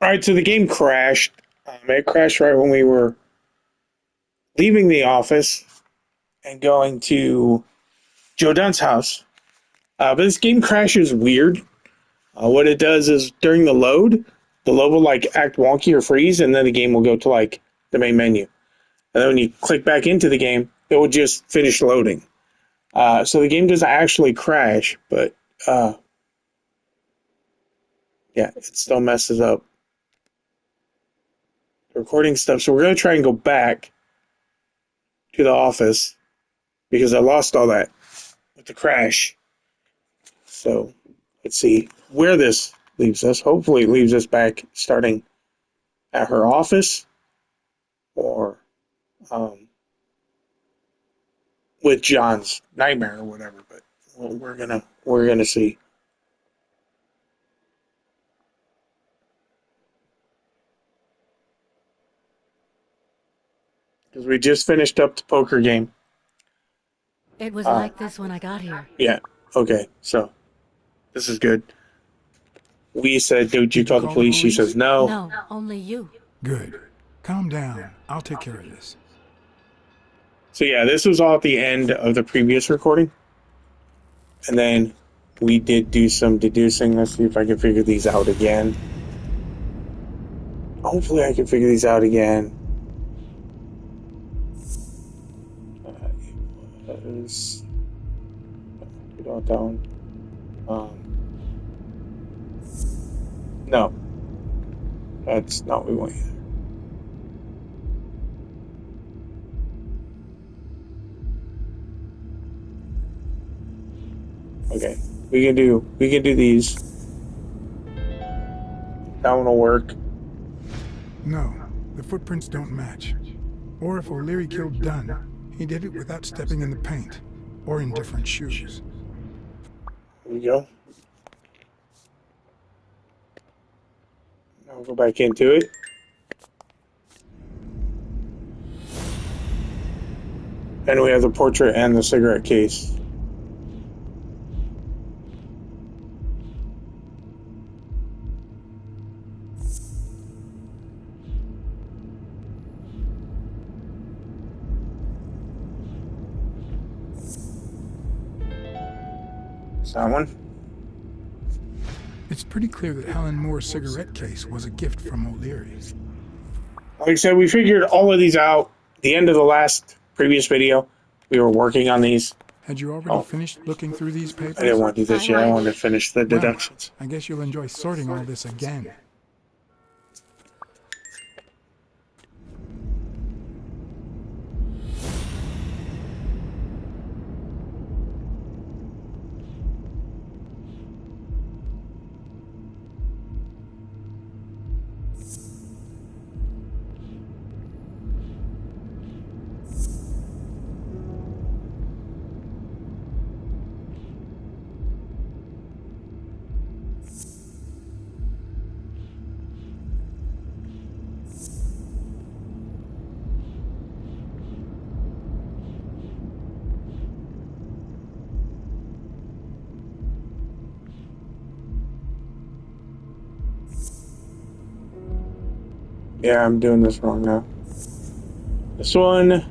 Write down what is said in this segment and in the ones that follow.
All right, so the game crashed. It crashed right when we were leaving the office and going to Joe Dunn's house. But this game crashes weird. What it does is during the load will like act wonky or freeze, and then the game will go to like the main menu. And then when you click back into the game, it will just finish loading. So the game doesn't actually crash, but yeah, it still messes up the recording stuff. So we're going to try and go back to the office because I lost all that with the crash. So let's see where this leaves us. Hopefully it leaves us back starting at her office or with John's nightmare or whatever. But we're gonna see. Because we just finished up the poker game. It was like this when I got here. Yeah. Okay. So this is good. We said, "Did you Did you call the call the police?" She police? says, "No." No, only you. Good. Calm down. I'll take care of this. So yeah, this was all at the end of the previous recording, and then we did do some deducing. Let's see if I can figure these out again. Hopefully, I can figure these out again. It was we don't that one. No, that's not what we want either. Okay, we can do these. That one will work. No, the footprints don't match. Or if O'Leary killed Dunn, he did it without stepping in the paint, or in different shoes. There we go. Now we'll go back into it. And we have the portrait and the cigarette case. That one. It's pretty clear that Helen Moore's cigarette case was a gift from O'Leary. Like I said, we figured all of these out. The end of the previous video, we were working on these. Had you already finished looking through these papers? I didn't want to do this yet. I wanted to finish the deductions. Well, I guess you'll enjoy sorting all this again. Yeah, I'm doing this wrong now. This one,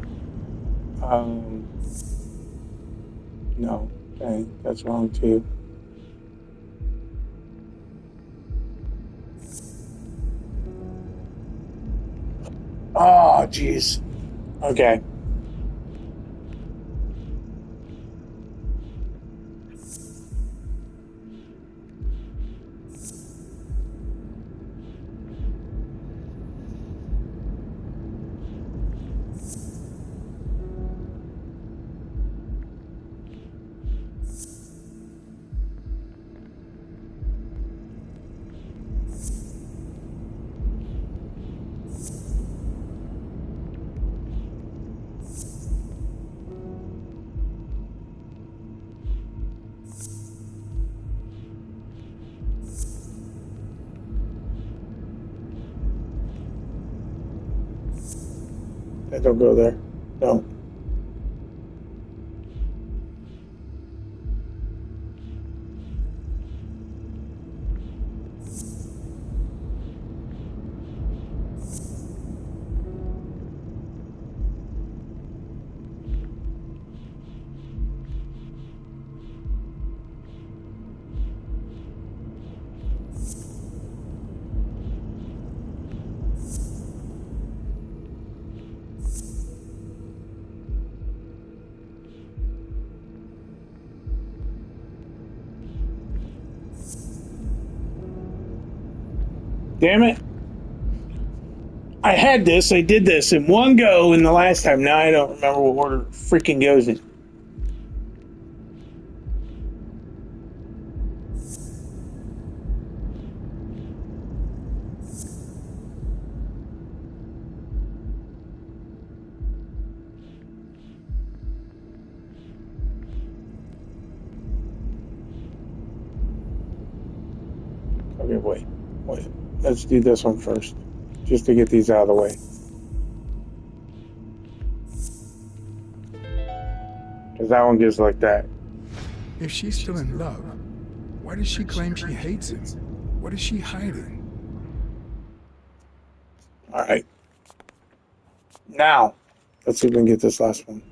no, okay, that's wrong too. Oh, jeez. Okay. Don't go there. No. Damn it. I had this, I did this in one go in the last time. Now I don't remember what order it freaking goes in. Okay, wait. Let's do this one first, just to get these out of the way. Because that one gives like that. If she's still in love, why does she claim she hates him? What is she hiding? Alright. Now, let's see if we can get this last one.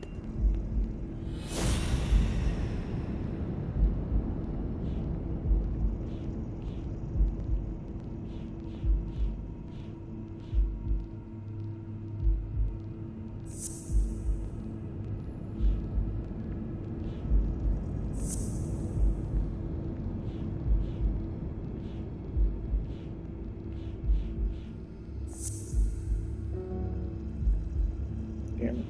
Damn it.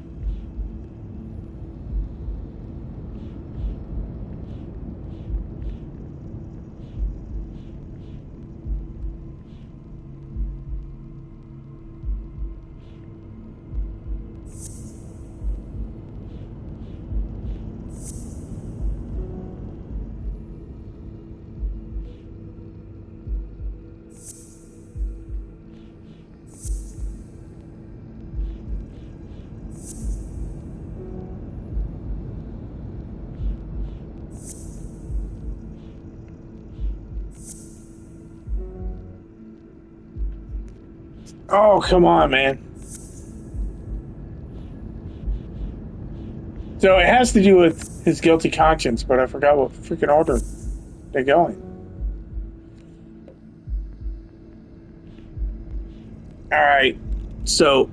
Oh, come on, man. So it has to do with his guilty conscience, but I forgot what freaking order they're going. Alright, so...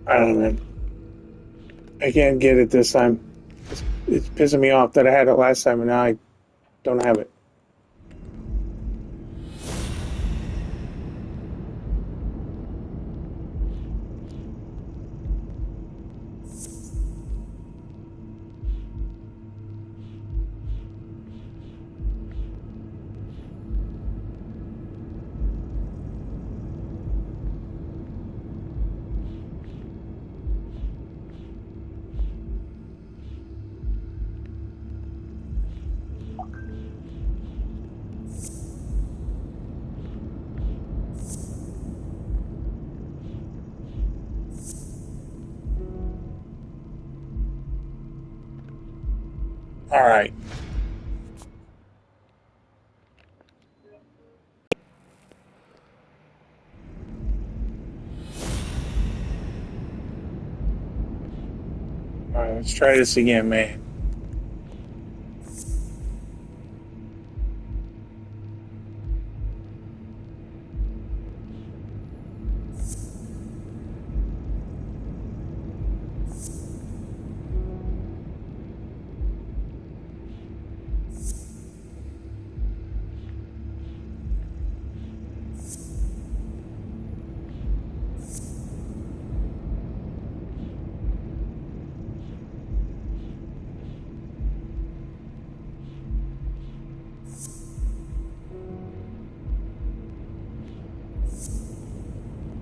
I don't know, man. I can't get it this time. It's pissing me off that I had it last time and now I don't have it. All right. All right, let's try this again, man.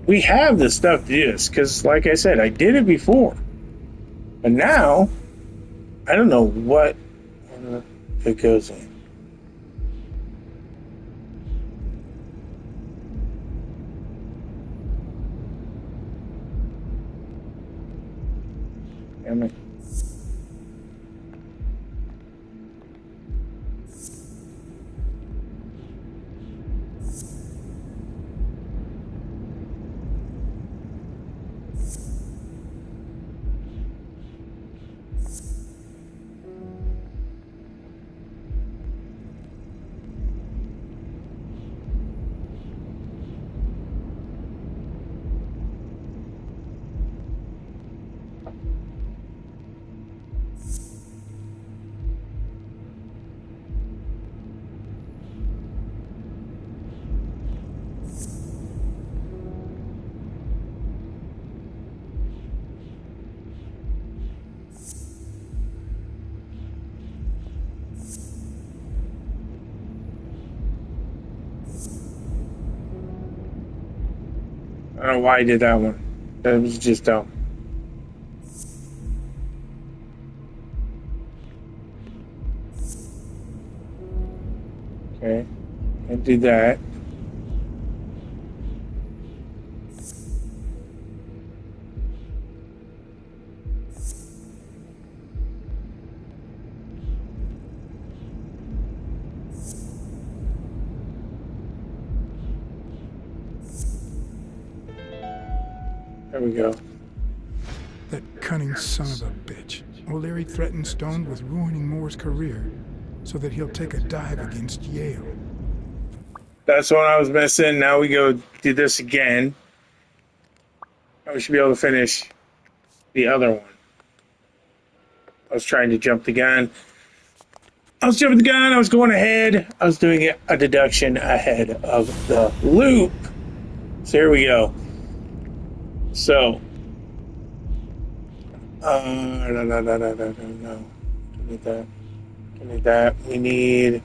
We have the stuff to do this because, like I said, I did it before. But now, I don't know what it goes in. Damn it. I don't know why I did that one. That was just dumb. Okay, can't do that. There we go. That cunning son of a bitch. O'Leary threatened Stone with ruining Moore's career so that he'll take a dive against Yale. That's what I was missing. Now we go do this again. And we should be able to finish the other one. I was trying to jump the gun. I was jumping the gun. I was going ahead. I was doing a deduction ahead of the loop. So here we go. So, no. Give me that. Give me that. We need.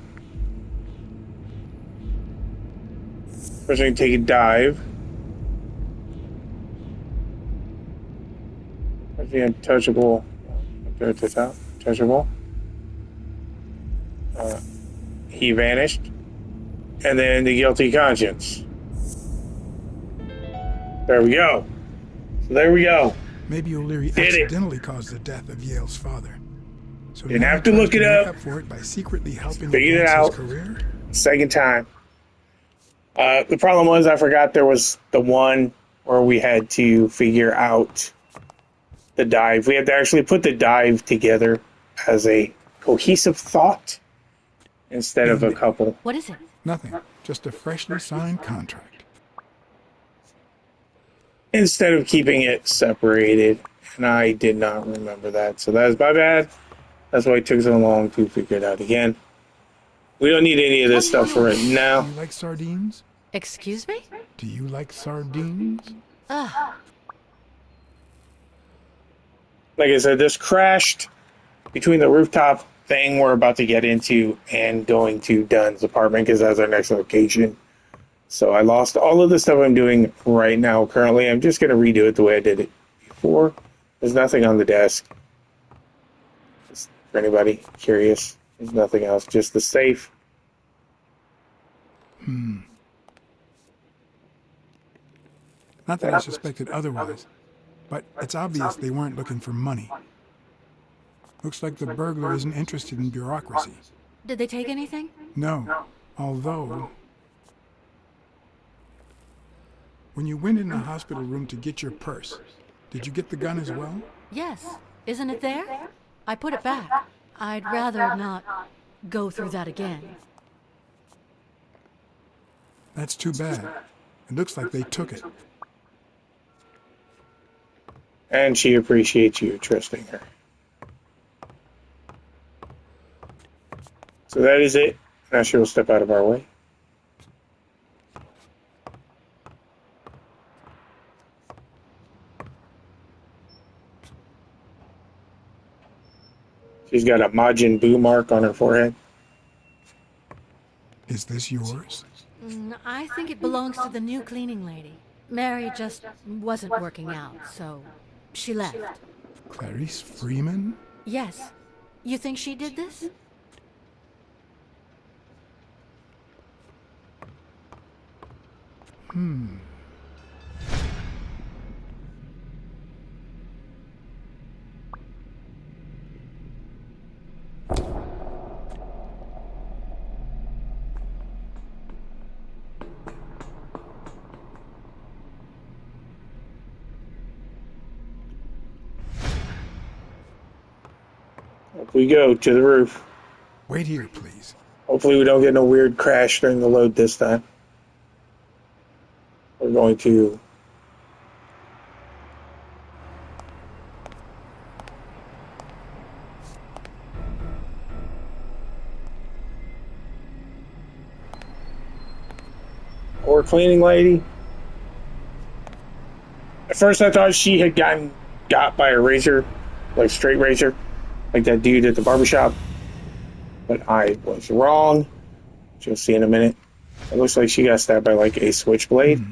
First, we're going to take a dive. Where's the untouchable? Up there at the top. Touchable. He vanished. And then the guilty conscience. There we go. So there we go. Maybe O'Leary accidentally caused the death of Yale's father. So didn't have to look it up. Make up for it by secretly helping Figured it advance out. his career. Second time. The problem was I forgot there was the one where we had to figure out the dive. We had to actually put the dive together as a cohesive thought instead of a couple. What is it? Nothing. Just a freshly signed contract. Instead of keeping it separated. And I did not remember that. So that was my bad. That's why it took so long to figure it out again. We don't need any of this stuff for right now. Do you like sardines? Excuse me? Do you like sardines? Ugh. Like I said, this crashed between the rooftop thing we're about to get into and going to Dunn's apartment because that's our next location. So I lost all of the stuff I'm doing right now. Currently, I'm just going to redo it the way I did it before. There's nothing on the desk. Just for anybody curious, there's nothing else. Just the safe. Not that I suspected otherwise, but it's obvious they weren't looking for money. Looks like the burglar isn't interested in bureaucracy. Did they take anything? No, although... When you went in the hospital room to get your purse, did you get the gun as well? Yes. Isn't it there? I put it back. I'd rather not go through that again. That's too bad. It looks like they took it. And she appreciates you trusting her. So that is it. Now she will step out of our way. She's got a Majin Buu mark on her forehead. Is this yours? I think it belongs to the new cleaning lady. Mary just wasn't working out, so she left. Clarice Freeman? Yes. You think she did this? Up we go to the roof. Wait here, please. Hopefully we don't get no weird crash during the load this time. We're going to... Or cleaning lady. At first I thought she had got by a razor, like straight razor, like that dude at the barbershop. But I was wrong. You'll see in a minute. It looks like she got stabbed by like a switchblade.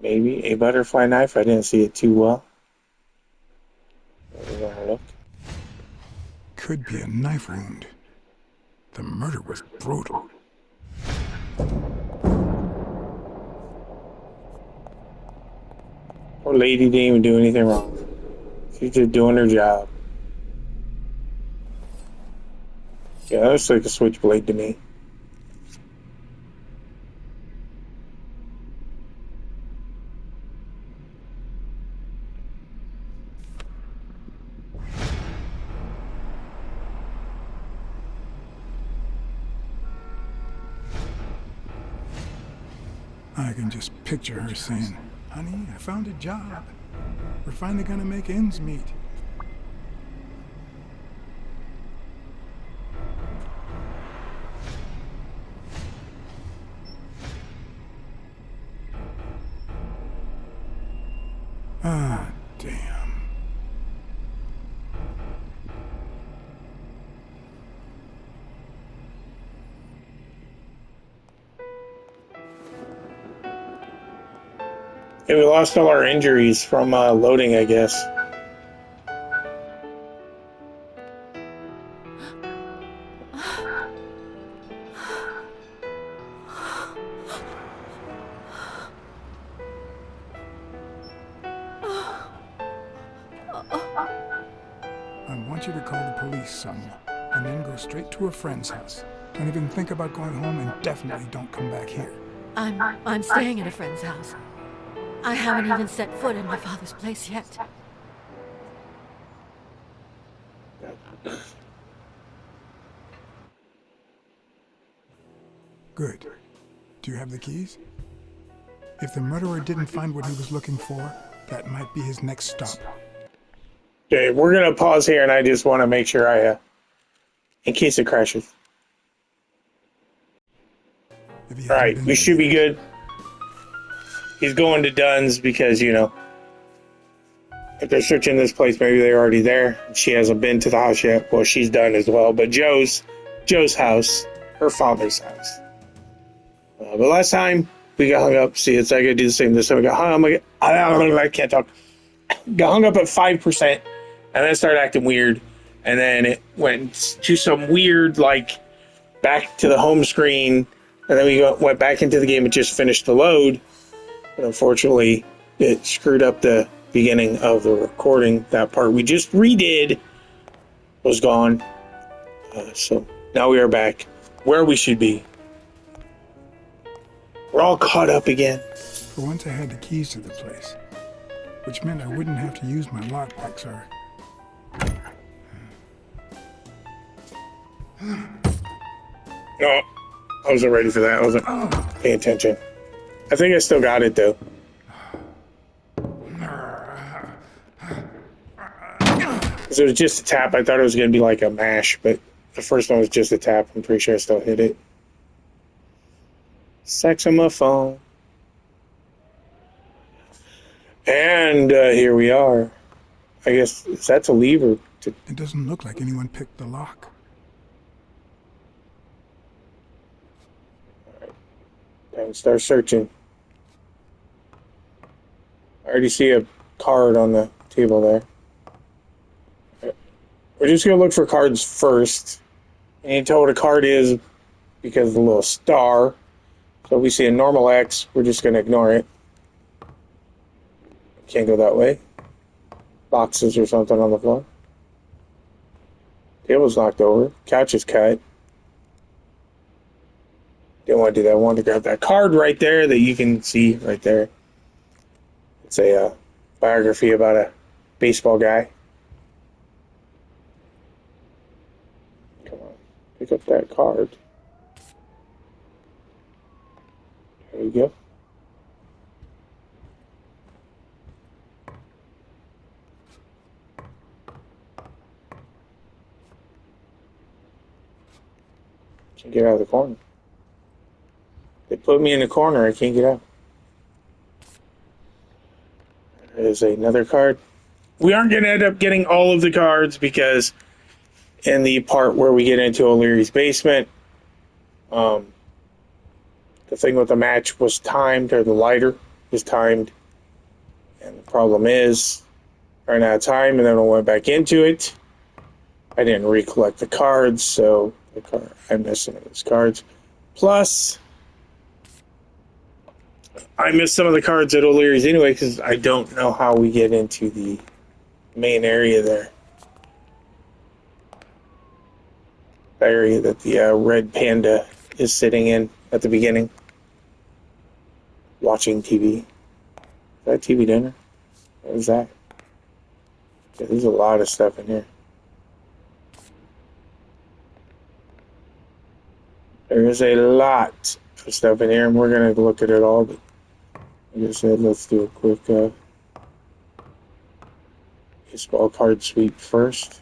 Maybe a butterfly knife. I didn't see it too well. We're gonna look. Could be a knife wound. The murder was brutal. Poor lady didn't even do anything wrong. She's just doing her job. Yeah, that looks like a switchblade to me. I can just picture her saying, "Honey, I found a job. We're finally gonna make ends meet." Ah, damn. Yeah, we lost all our injuries from loading, I guess. I want you to call the police, Sonia, and then go straight to a friend's house. Don't even think about going home, and definitely don't come back here. I'm staying at a friend's house. I haven't even set foot in my father's place yet. Good. Do you have the keys? If the murderer didn't find what he was looking for, that might be his next stop. Okay, we're gonna pause here, and I just want to make sure in case it crashes. All right, we should be good. He's going to Dunn's because, you know, if they're searching this place, maybe they're already there. She hasn't been to the house yet. Well, she's done as well. But Joe's house, her father's house. But last time we got hung up. See, it's I gotta do the same this time. We got hung up. I can't talk. Got hung up at 5%, and then it started acting weird. And then it went to some weird, like, back to the home screen. And then we went back into the game and just finished the load. But unfortunately, it screwed up the beginning of the recording. That part we just redid was gone. So now we are back where we should be. We're all caught up again. For once I had the keys to the place, which meant I wouldn't have to use my lockpicks or... No, I wasn't ready for that. I wasn't paying attention. I think I still got it, though. Because it was just a tap. I thought it was going to be like a mash, but the first one was just a tap. I'm pretty sure I still hit it. Saxophone. And here we are. I guess, is that to leave or to... It doesn't look like anyone picked the lock. Time to start searching. I already see a card on the table there. We're just going to look for cards first. And you can tell what a card is because of the little star. So if we see a normal X, we're just going to ignore it. Can't go that way. Boxes or something on the floor. Table's knocked over. Couch is cut. Didn't want to do that. I wanted to grab that card right there that you can see right there. It's a biography about a baseball guy. Come on. Pick up that card. There you go. Can't get out of the corner. They put me in the corner. I can't get out. There's another card. We aren't going to end up getting all of the cards because in the part where we get into O'Leary's basement, the thing with the match was timed, or the lighter was timed. And the problem is, I ran out of time, and then I went back into it. I didn't recollect the cards, so I missed some of those cards. Plus, I missed some of the cards at O'Leary's anyway because I don't know how we get into the main area there. The area that the red panda is sitting in at the beginning. Watching TV. Is that TV dinner? What is that? Yeah, there's a lot of stuff in here. There is a lot of stuff in here, and we're going to look at it all, but like I said, let's do a quick baseball card sweep first.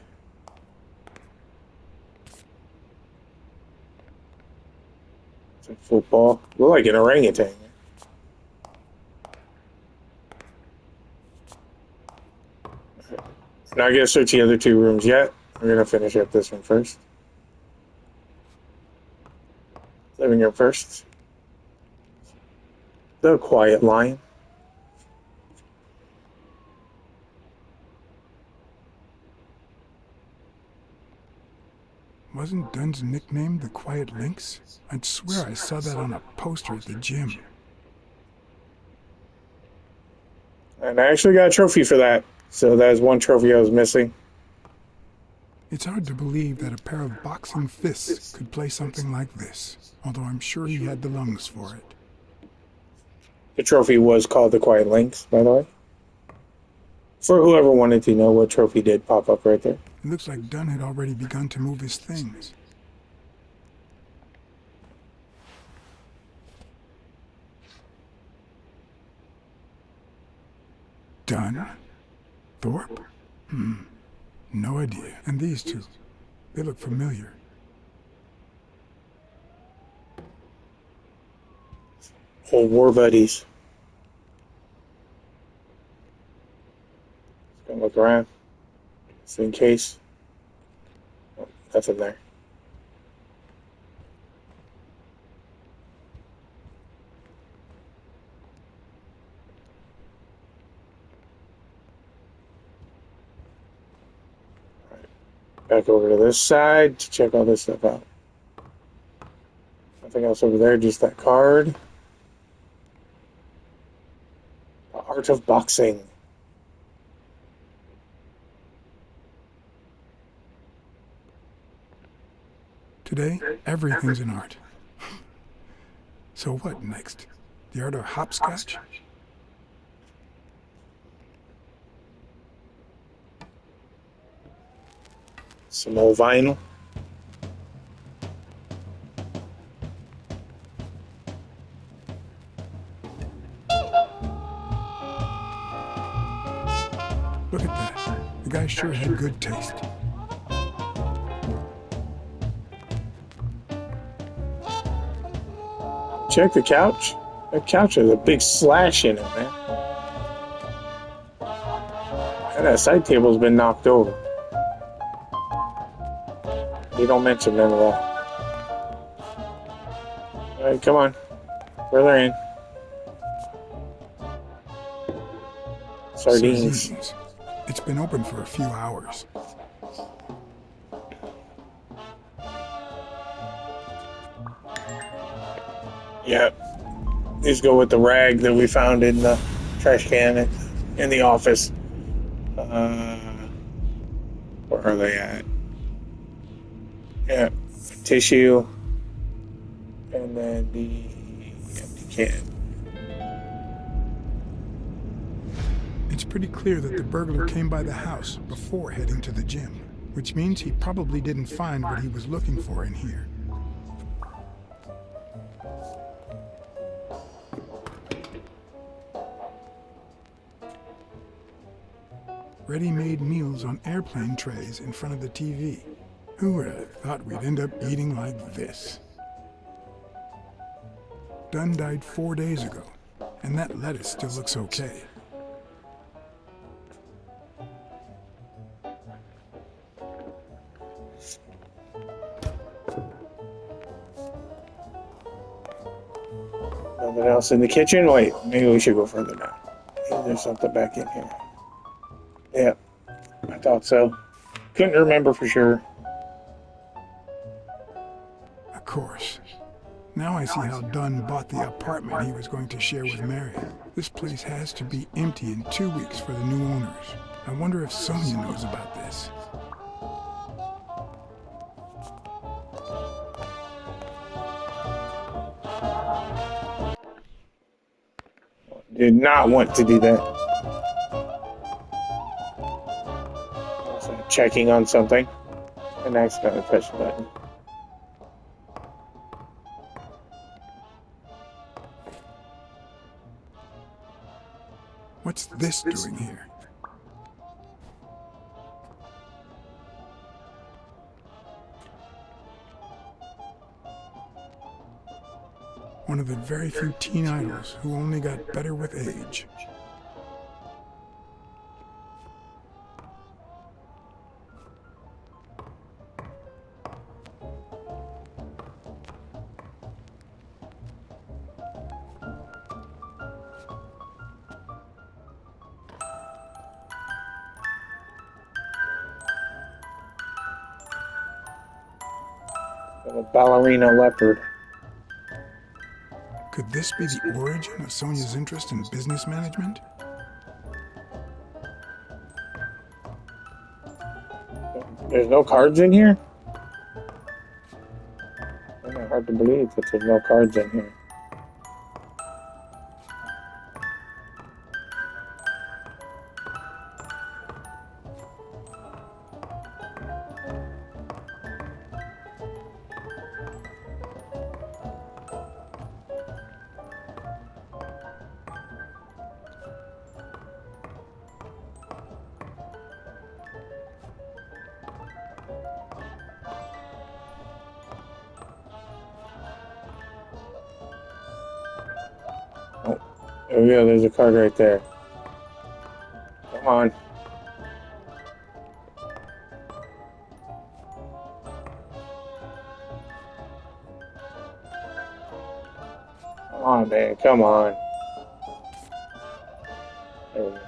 It's like football. Look like an orangutan. We're not going to search the other two rooms yet. We're going to finish up this one first. Living room first. The Quiet Lion. Wasn't Dunn's nickname the Quiet Lynx? I'd swear I saw that on a poster at the gym. And I actually got a trophy for that. So that is one trophy I was missing. It's hard to believe that a pair of boxing fists could play something like this, although I'm sure he had the lungs for it. The trophy was called the Quiet Lynx, by the way. For whoever wanted to know, what trophy did pop up right there. It looks like Dunn had already begun to move his things. Dunn? Thorpe? No idea. And these two, they look familiar. Old war buddies. Just gonna look around. Just in case. Oh, nothing there. Back over to this side to check all this stuff out. Nothing else over there, just that card. The Art of Boxing. Today, everything's an art. So what next? The art of hopscotch? Some old vinyl. Look at that. The guy sure had good taste. Check the couch. That couch has a big slash in it, man. And that side table's been knocked over. You don't mention none of that. Alright, come on. Further in. Sardines. It's been open for a few hours. Yep. Just go with the rag that we found in the trash can in the office. Where are they at? Yeah, tissue, and then the empty can. It's pretty clear that the burglar came by the house before heading to the gym, which means he probably didn't find what he was looking for in here. Ready-made meals on airplane trays in front of the TV. Who would have thought we'd end up eating like this? Dunn died 4 days ago, and that lettuce still looks okay. Nothing else in the kitchen? Wait, maybe we should go further down. Maybe there's something back in here. Yeah, I thought so. Couldn't remember for sure. Of course. Now I see how Dunn bought the apartment he was going to share with Mary. This place has to be empty in 2 weeks for the new owners. I wonder if Sonia knows about this. Did not want to do that. Also checking on something and accidentally pressed the button. What's this doing here? One of the very few teen idols who only got better with age. A ballerina leopard. Could this be the origin of Sonia's interest in business management? There's no cards in here? It's not hard to believe that there's no cards in here. There we go, there's a card right there. Come on. Come on, man, come on. There we go.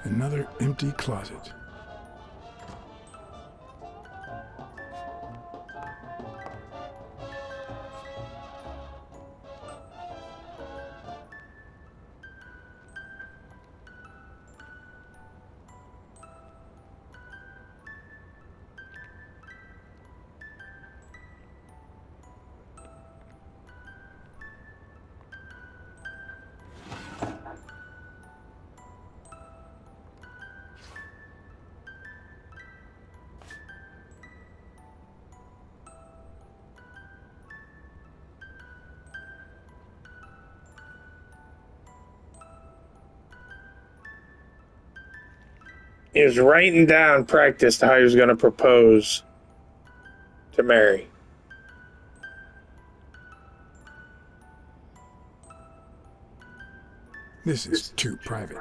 Another empty closet. He was writing down practice to how he was going to propose to Mary. This is too private.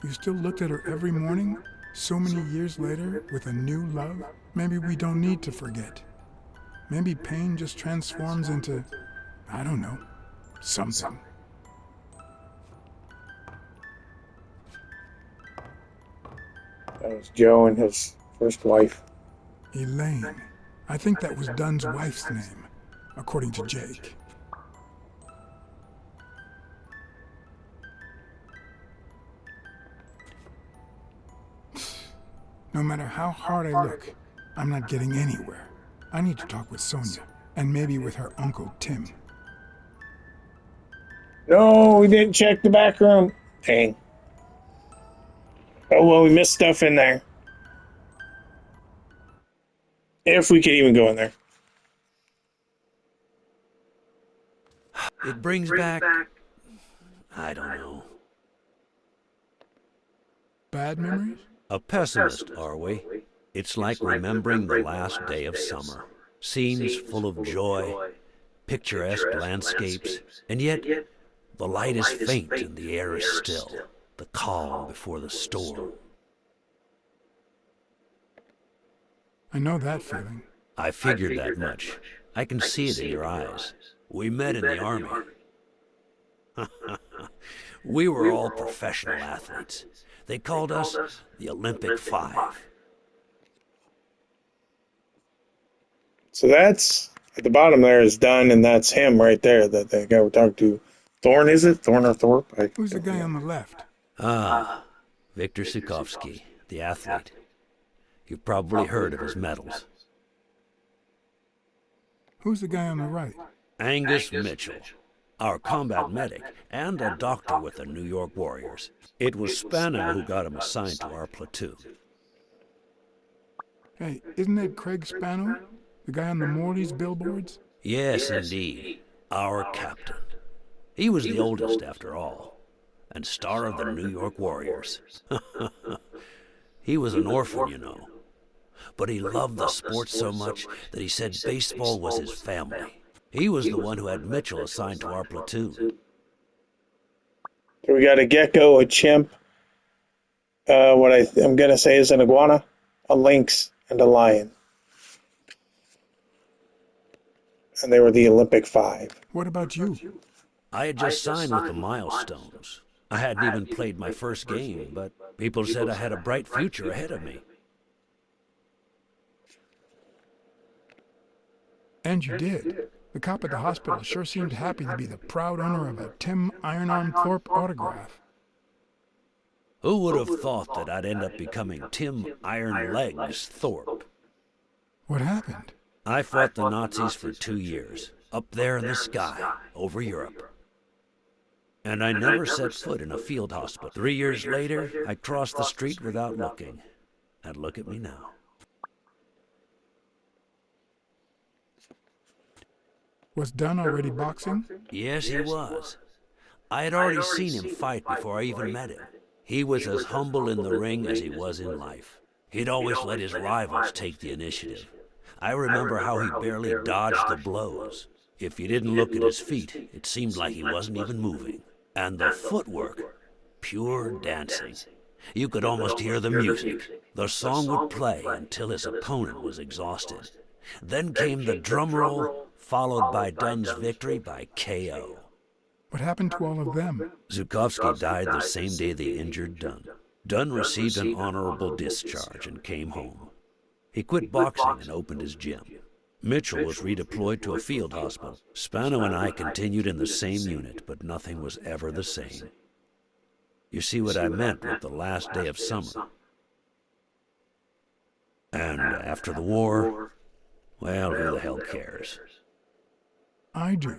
You still looked at her every morning, so many years later, with a new love? Maybe we don't need to forget. Maybe pain just transforms into I don't know. Something. That was Joe and his first wife. Elaine. I think that was Dunn's wife's name, according to Jake. No matter how hard I look, I'm not getting anywhere. I need to talk with Sonia, and maybe with her uncle Tim. No, we didn't check the back room. Dang. Oh, well, we missed stuff in there. If we could even go in there. It brings back... I don't know. Bad memories? A pessimist, are we? It's like remembering the last day of summer. Scenes full of joy, picturesque landscapes, and yet the light is faint and the air is still. The calm before the storm. I know that feeling. I figured that much. I can see it in your eyes. We met in the Army. We were all professional athletes. They called us the Olympic Five. So that's, at the bottom there is Dunn, and that's him right there, that the guy we're talking to. Thorne, is it? Thorne or Thorpe? Who's the guy on the left? Ah, Viktor Sukovsky, the athlete. You've probably heard of his medals. Who's the guy on the right? Angus Mitchell, our combat medic, and a doctor with the New York Warriors. It was Spano who got him assigned to our platoon. Hey, isn't that Craig Spano? The guy on the Morty's billboards? Yes, indeed. Our captain. He was the oldest, after all, and star of the New York Warriors. He was an orphan, you know. But he loved the sport so much that he said baseball was his family. He was the one who had Mitchell assigned to our platoon. So we got a gecko, a chimp, what I'm going to say is an iguana, a lynx, and a lion. And they were the Olympic Five. What about you? I had just signed with the Milestones. I hadn't even played my first game, but people said I had a bright future ahead of me. And you did. The cop at the hospital sure seemed happy to be the proud owner of a Tim Iron-Arm Thorpe autograph. Who would have thought that I'd end up becoming Tim Iron Legs Thorpe? What happened? I fought the Nazis for 2 years, up there in the sky, over Europe. And I never set foot in a field hospital. 3 years later, I crossed the street without looking. And look at me now. Was Dunn already boxing? Yes, he was. I had already seen him fight before I even met him. He was as humble in the ring as he was in life. He'd always let his rivals take the initiative. I remember how he barely dodged the blows. If you didn't look at his feet, it seemed like he wasn't even moving. And the footwork, pure dancing. You could almost hear the music. The song would play until his opponent was exhausted. Then came the drum roll, followed by Dunn's victory by KO. What happened to all of them? Zukovsky died the same day they injured Dunn. Dunn received an honorable discharge and came home. He quit boxing and opened his gym. Mitchell was redeployed to a field hospital. Spano and I continued in the same unit, but nothing was ever the same. You see what I meant with the last day of summer. And after the war, well, who the hell cares? I do.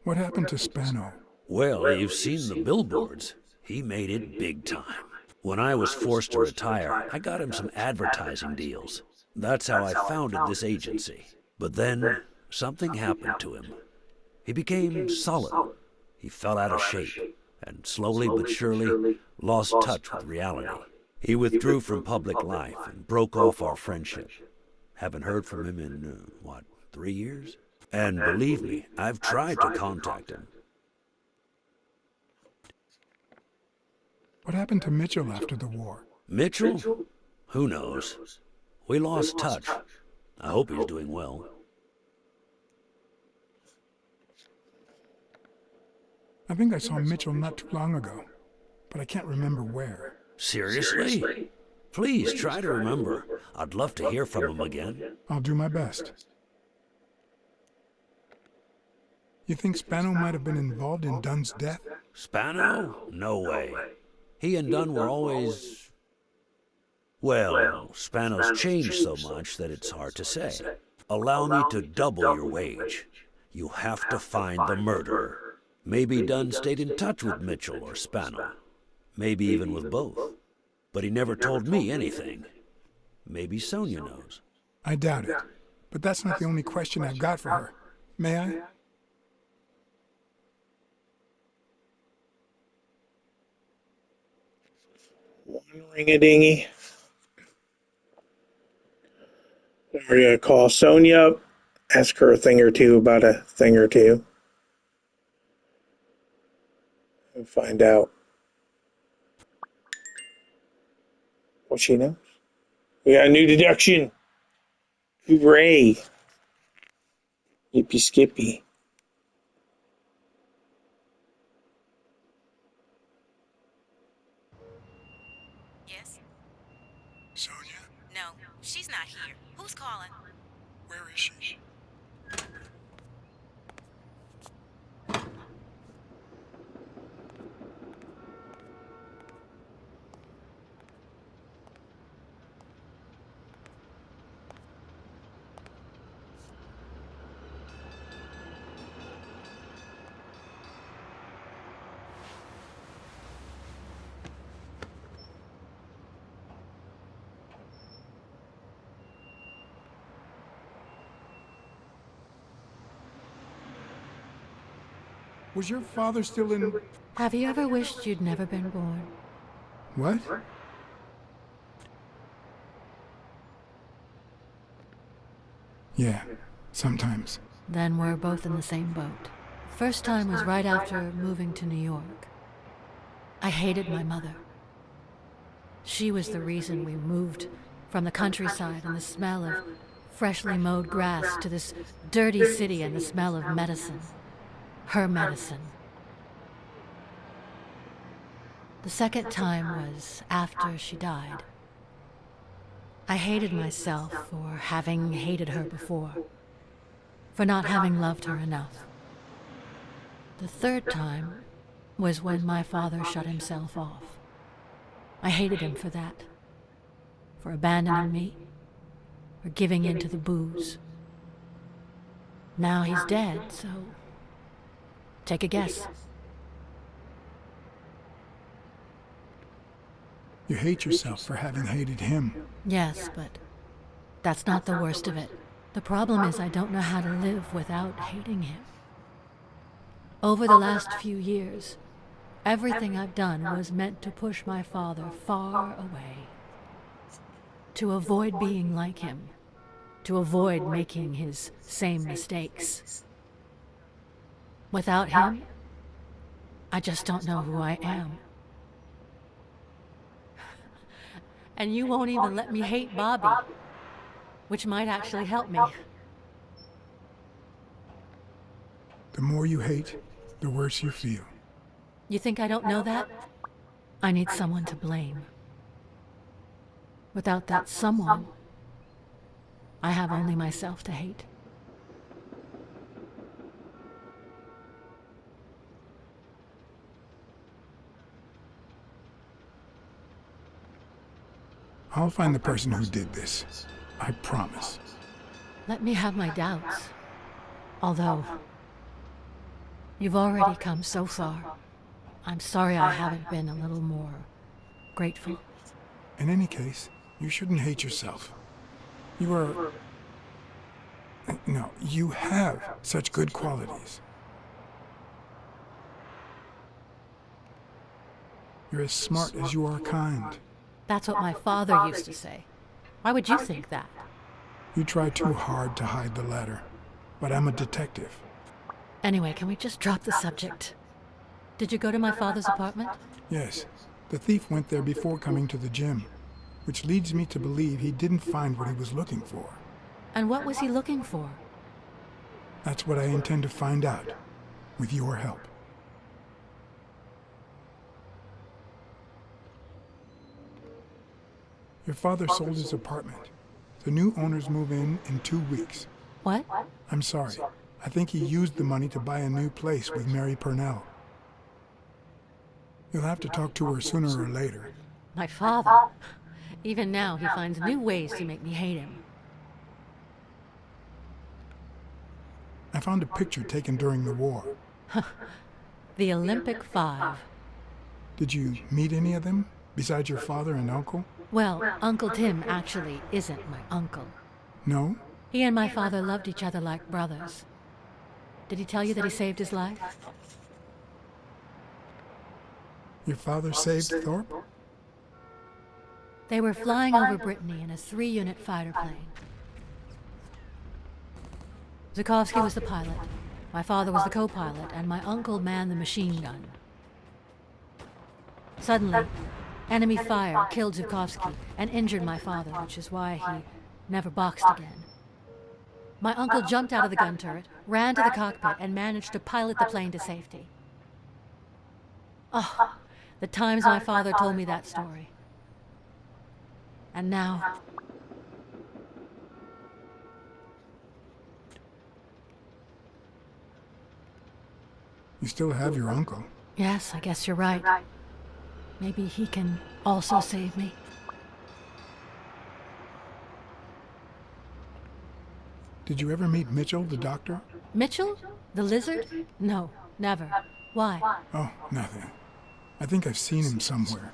What happened to Spano? Well, you've seen the billboards. He made it big time. When I was forced to retire, I got him some advertising deals. That's how I founded this agency. But then, something happened to him. He became sullen. He fell out of shape, and slowly but surely lost touch with reality. He withdrew from public life and broke off our friendship. Haven't heard from him in, 3 years? And believe me, I've tried to contact him. What happened to Mitchell after the war? Mitchell? Who knows? We lost touch. I hope he's doing well. I think I saw Mitchell not too long ago, but I can't remember where. Seriously? Please try to remember. I'd love to hear from him again. I'll do my best. You think Spano might have been involved in Dunn's death? Spano? No way. He and Dunn were always... Well, Spano's changed so much that it's hard to say. Allow me to double your wage. You have to find the murderer. Maybe Dunn stayed in touch with Mitchell or Spano. Maybe even with both. But he never told me anything. Maybe Sonia knows. I doubt it. But that's not the only question I've got for her. May I? One ring-a-dingy. We're gonna call Sonia up, ask her a thing or two about a thing or two, and find out what she knows. We got a new deduction. Hooray! Yippee skippy. Yes? Sonia? No, she's not here. Who's calling? Where is she? Was your father still in... Have you ever wished you'd never been born? What? Yeah, sometimes. Then we're both in the same boat. First time was right after moving to New York. I hated my mother. She was the reason we moved from the countryside and the smell of freshly mowed grass to this dirty city and the smell of medicine. Her medicine. The second time was after she died. I hated myself for having hated her before, for not having loved her enough. The third time was when my father shut himself off. I hated him for that, for abandoning me, for giving in to the booze. Now he's dead, so take a guess. You hate yourself for having hated him. Yes, but that's not the worst of it. The problem is I don't know how to live without hating him. Over the last few years, everything I've done was meant to push my father far away. To avoid being like him. To avoid making his same mistakes. Without him, I just don't know who I am. And you won't even let me hate Bobby, which might actually help me. The more you hate, the worse you feel. You think I don't know that? I need someone to blame. Without that someone, I have only myself to hate. I'll find the person who did this. I promise. Let me have my doubts. Although, you've already come so far. I'm sorry I haven't been a little more grateful. In any case, you shouldn't hate yourself. You are... No, you have such good qualities. You're as smart as you are kind. That's what my father used to say. Why would you think that? You try too hard to hide the latter, but I'm a detective. Anyway, can we just drop the subject? Did you go to my father's apartment? Yes, the thief went there before coming to the gym, which leads me to believe he didn't find what he was looking for. And what was he looking for? That's what I intend to find out, with your help. Your father sold his apartment. The new owners move in 2 weeks. What? I'm sorry. I think he used the money to buy a new place with Mary Purnell. You'll have to talk to her sooner or later. My father. Even now, he finds new ways to make me hate him. I found a picture taken during the war. The Olympic Five. Did you meet any of them, besides your father and uncle? Well, Uncle Tim actually isn't my uncle. No? He and my father loved each other like brothers. Did he tell you that he saved his life? Your father saved Thorpe? They were flying over Brittany in a 3-unit fighter plane. Zukovsky was the pilot, my father was the co-pilot, and my uncle manned the machine gun. Suddenly, enemy fire killed Zukovsky and injured my father, which is why he never boxed again. My uncle jumped out of the gun turret, ran to the cockpit, and managed to pilot the plane to safety. Oh, the times my father told me that story. And now... You still have your uncle. Yes, I guess you're right. Maybe he can also save me. Did you ever meet Mitchell, the doctor? Mitchell? The lizard? No, never. Why? Oh, nothing. I think I've seen him somewhere.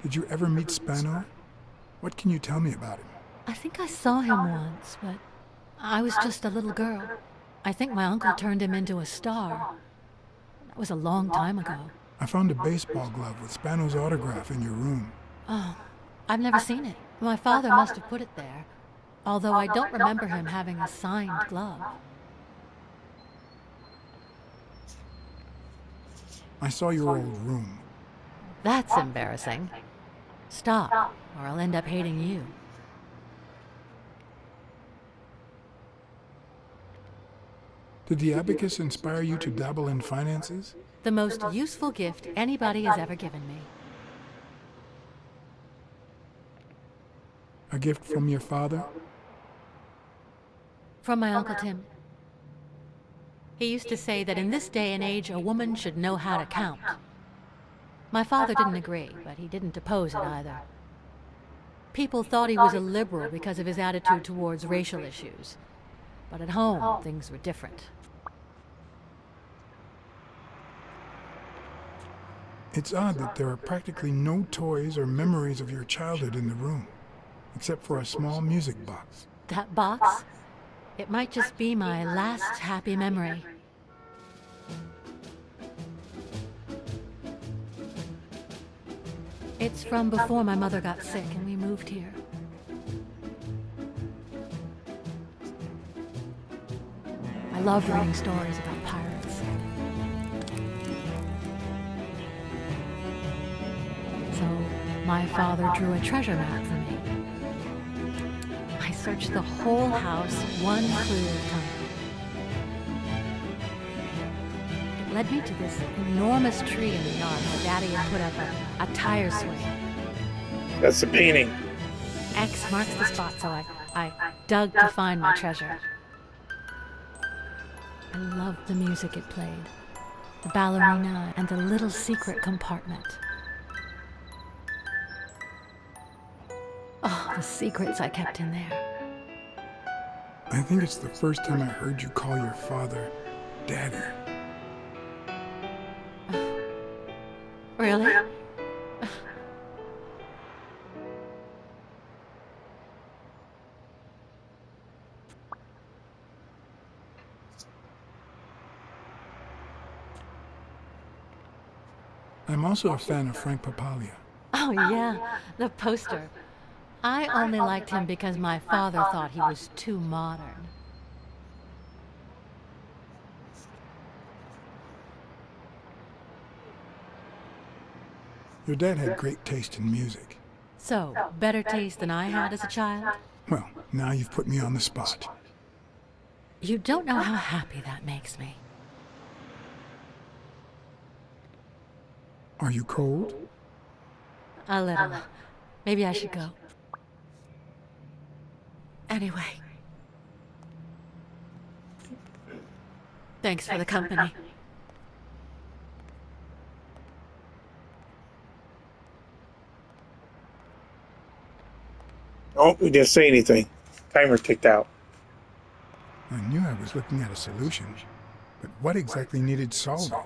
Did you ever meet Spano? What can you tell me about him? I think I saw him once, but I was just a little girl. I think my uncle turned him into a star. That was a long time ago. I found a baseball glove with Spano's autograph in your room. Oh, I've never seen it. My father must have put it there, although I don't remember him having a signed glove. I saw your old room. That's embarrassing. Stop, or I'll end up hating you. Did the abacus inspire you to dabble in finances? The most useful gift anybody has ever given me. A gift from your father? From my Uncle Tim. He used to say that in this day and age, a woman should know how to count. My father didn't agree, but he didn't oppose it either. People thought he was a liberal because of his attitude towards racial issues. But at home, things were different. It's odd that there are practically no toys or memories of your childhood in the room, except for a small music box. That box? It might just be my last happy memory. It's from before my mother got sick and we moved here. I loved reading stories about pirates. So my father drew a treasure map for me. I searched the whole house one clue at a time. It led me to this enormous tree in the yard where Daddy had put up a tire swing. That's the painting. X marks the spot, so I dug to find my treasure. I loved the music it played, the ballerina, and the little secret compartment. Oh, the secrets I kept in there. I think it's the first time I heard you call your father Daddy. Really? I'm also a fan of Frank Papalia. Oh, yeah, the poster. I only liked him because my father thought he was too modern. Your dad had great taste in music. So, better taste than I had as a child? Well, now you've put me on the spot. You don't know how happy that makes me. Are you cold? A little. Maybe I should go. Anyway. Thanks for the company. Oh, we didn't say anything. Timer ticked out. I knew I was looking at a solution, but what exactly needed solving?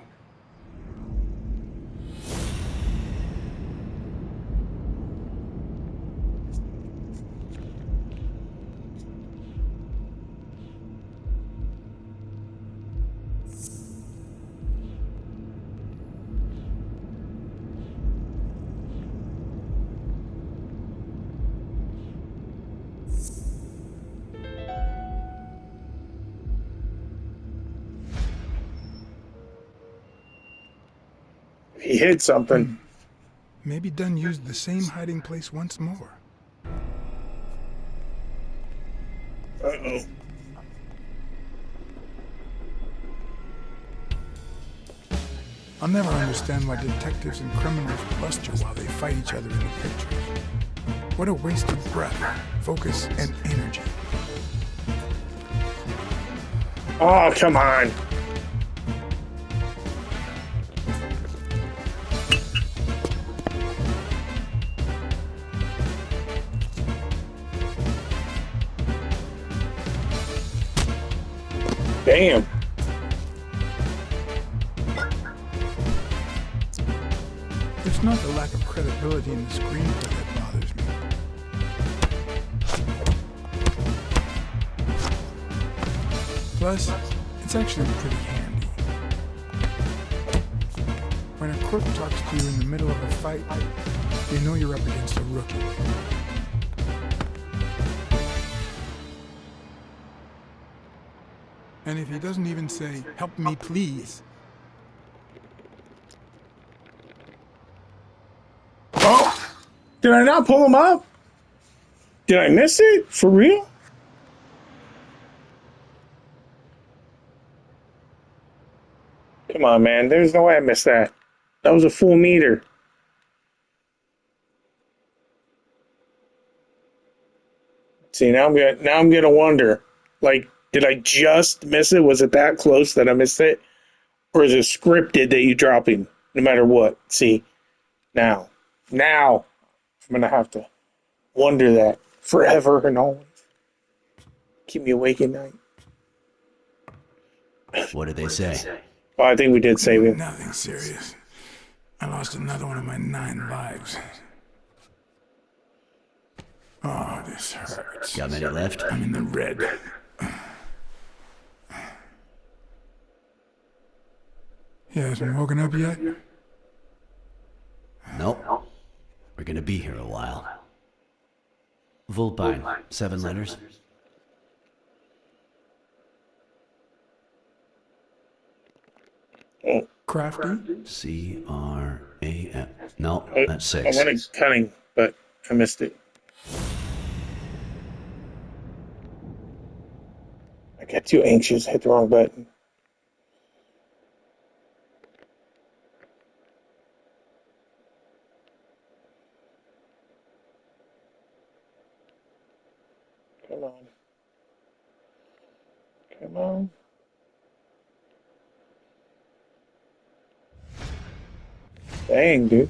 He hid something. Maybe Dunn used the same hiding place once more. Uh-oh. I'll never understand why detectives and criminals bust you while they fight each other in the pictures. What a waste of breath, focus, and energy. Oh, come on. Damn. It's not the lack of credibility in the screenplay that bothers me. Plus, it's actually pretty handy. When a crook talks to you in the middle of a fight, you know you're up against a rookie. And if he doesn't even say, "Help me, please," Oh! Did I not pull him up? Did I miss it? For real? Come on, man. There's no way I missed that. That was a full meter. See, now I'm gonna wonder. Like, did I just miss it? Was it that close that I missed it? Or is it scripted that you drop him no matter what? See, now I'm gonna have to wonder that forever and always. Keep me awake at night. What did they say? Oh, I think we did save it. nothing serious. I lost another one of my 9 lives. Oh, this hurts. Got many left? I'm in the red. He hasn't woken up yet? Nope. We're gonna be here a while. Vulpine, 7 letters. Oh, Crafty? C-R-A-F. No, oh, that's I 6. wanted cunning, but I missed it. I got too anxious, hit the wrong button. Come on. Come on. Dang, dude.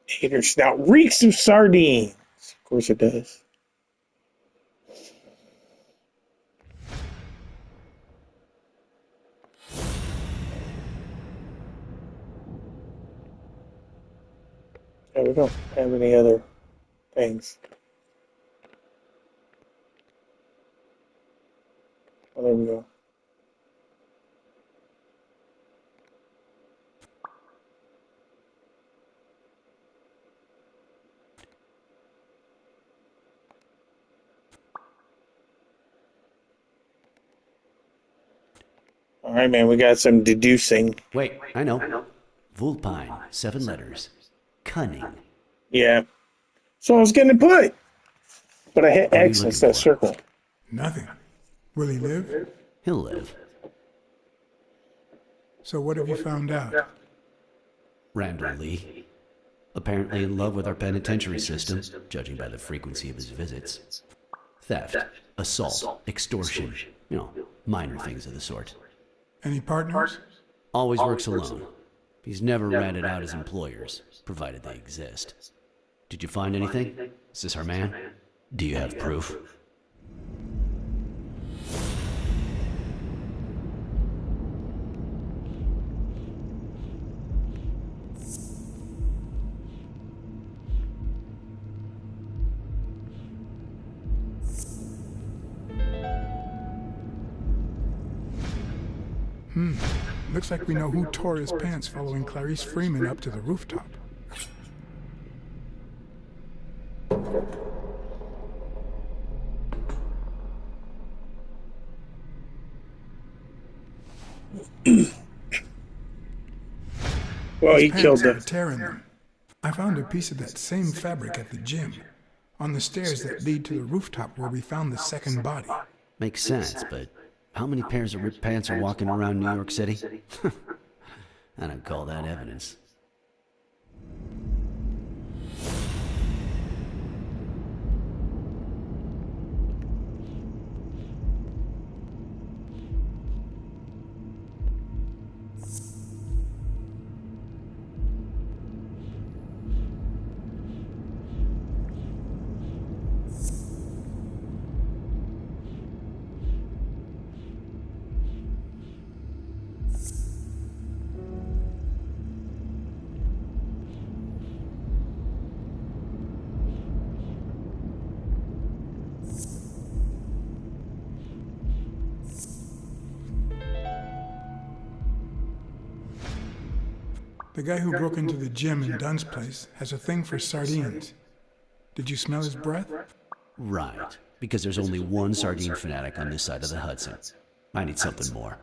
Hater snout reeks of sardines. Of course it does. Yeah, we don't have any other things. Oh, there we go. All right, man, we got some deducing. Wait, I know. Vulpine, 7 letters. Cunning. Yeah. So I was going to put, but I hit What are you X looking instead of for? circle. Nothing. Will he live? He'll live. So what have you found out? Randall Lee. Apparently in love with our penitentiary system, judging by the frequency of his visits. Theft, assault, extortion, minor things of the sort. Any partners? Always works alone. He's never ratted out his employers, provided they exist. Did you find anything? Is this our man? Do you have proof? Looks like we know who tore his pants following Clarice Freeman up to the rooftop. Well, he His killed pants had them. a tear in them. I found a piece of that same fabric at the gym, on the stairs that lead to the rooftop where we found the second body. Makes sense, but how many pairs of ripped pants are walking around New York City? I don't call that evidence. The guy who broke into the gym in Dunn's place has a thing for sardines. Did you smell his breath? Right, because there's only one sardine fanatic on this side of the Hudson. I need something more.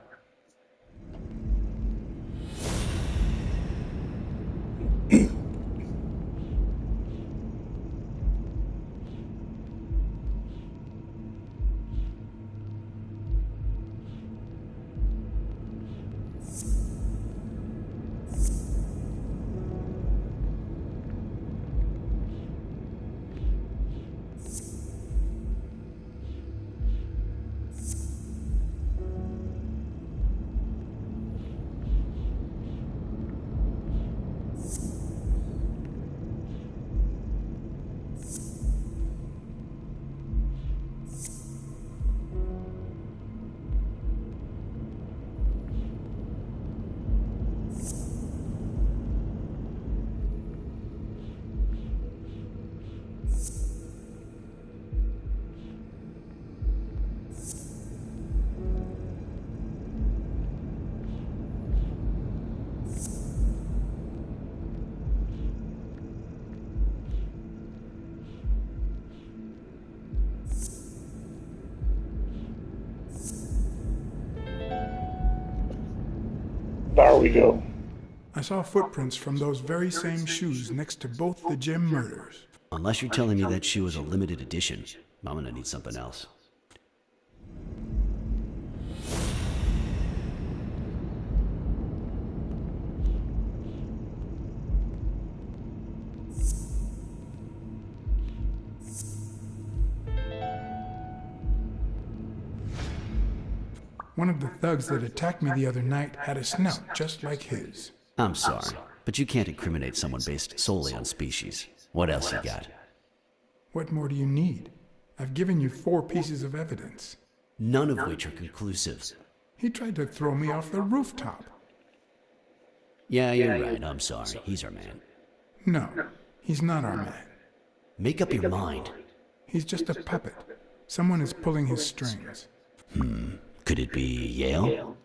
There we go. I saw footprints from those very same shoes next to both the gym murders. Unless you're telling me that shoe is a limited edition, I'm gonna need something else. One of the thugs that attacked me the other night had a snout just like his. I'm sorry, but you can't incriminate someone based solely on species. What else you got? What more do you need? I've given you 4 pieces of evidence. None of which are conclusive. He tried to throw me off the rooftop. Yeah, you're right, I'm sorry. He's our man. No, he's not our man. Make up your mind. He's just a puppet. Someone is pulling his strings. Could it be Yale?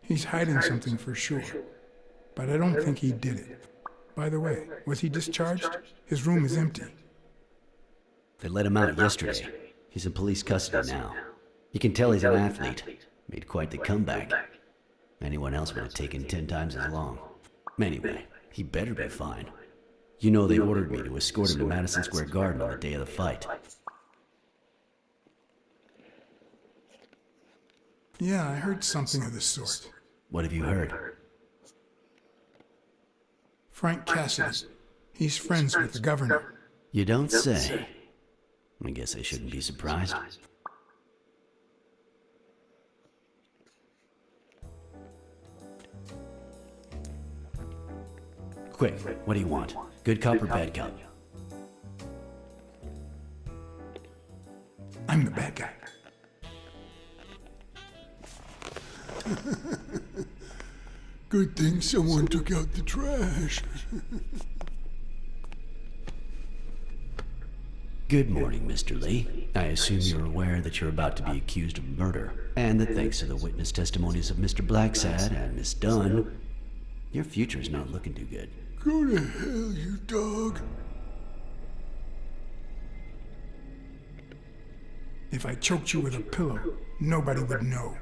He's hiding something for sure, but I don't think he did it. By the way, was he discharged? His room is empty. They let him out yesterday. He's in police custody now. You can tell he's an athlete. Made quite the comeback. Anyone else would have taken 10 times as long. Anyway, he better be fine. You know they ordered me to escort him to Madison Square Garden on the day of the fight. Yeah, I heard something of the sort. What have you heard? Frank Cassidy. He's friends with the governor. You don't say. I guess I shouldn't be surprised. Quick, what do you want? Good cop or bad cop? I'm the bad guy. Good thing someone took out the trash. Good morning, Mr. Lee. I assume you're aware that you're about to be accused of murder, and that thanks to the witness testimonies of Mr. Blacksad and Miss Dunn, your future's not looking too good. Go to hell, you dog. If I choked you with a pillow, nobody would know.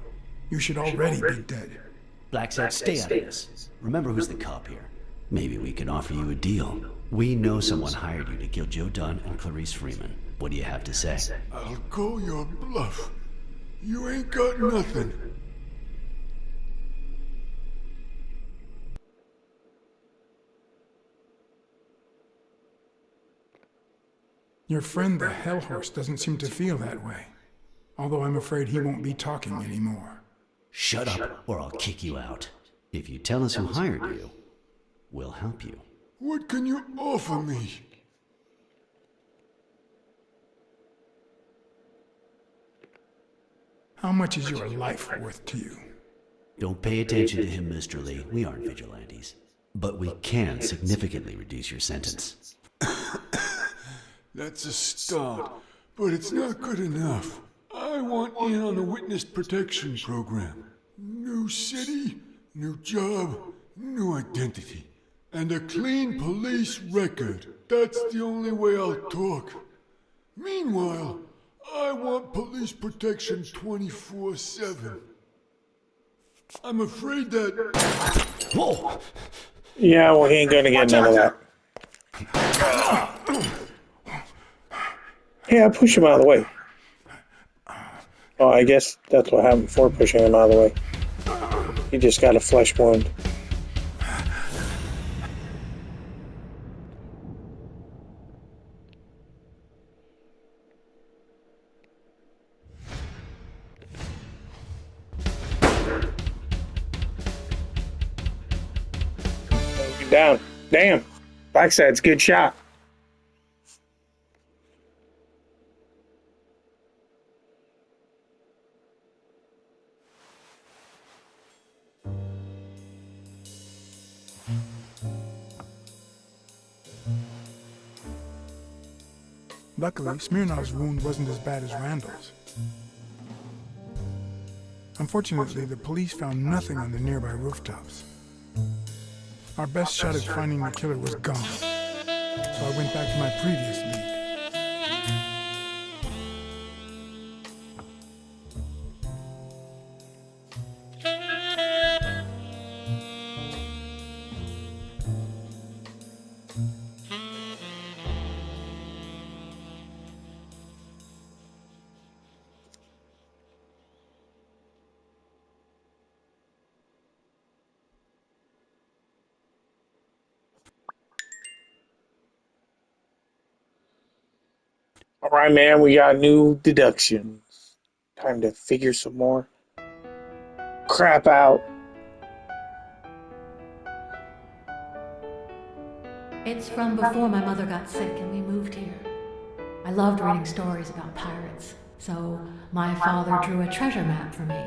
You should already be dead. Blacksad, stay out of this. Remember who's the cop here. Maybe we can offer you a deal. We know someone hired you to kill Joe Dunn and Clarice Freeman. What do you have to say? I'll call your bluff. You ain't got nothing. Your friend the Hellhorse doesn't seem to feel that way. Although I'm afraid he won't be talking anymore. Shut up, or I'll kick you out. If you tell us who hired you, we'll help you. What can you offer me? How much is your life worth to you? Don't pay attention to him, Mr. Lee. We aren't vigilantes. But we can significantly reduce your sentence. That's a start, but it's not good enough. I want in on the witness protection program. New city, new job, new identity, and a clean police record. That's the only way I'll talk. Meanwhile, I want police protection 24/7. I'm afraid that... Whoa! Yeah, well, he ain't gonna get none of that. Yeah, push him out of the way. Oh, I guess that's what happened before pushing him out of the way. He just got a flesh wound. Down. Damn. Blacksad's good shot. Luckily, Smirnov's wound wasn't as bad as Randall's. Unfortunately, the police found nothing on the nearby rooftops. Our best shot at finding the killer was gone, so I went back to my previous lead. All right, man, we got new deductions. Time to figure some more crap out. It's from before my mother got sick and we moved here. I loved reading stories about pirates, so my father drew a treasure map for me.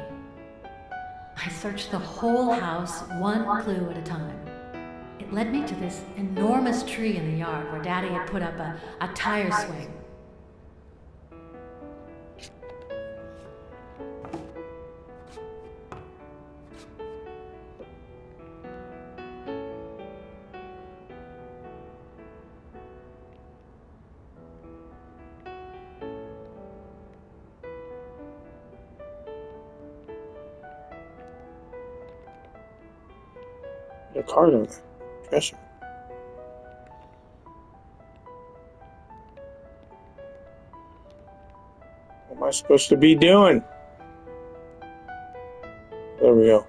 I searched the whole house, one clue at a time. It led me to this enormous tree in the yard where Daddy had put up a tire swing. The card on the dresser. What am I supposed to be doing? There we go.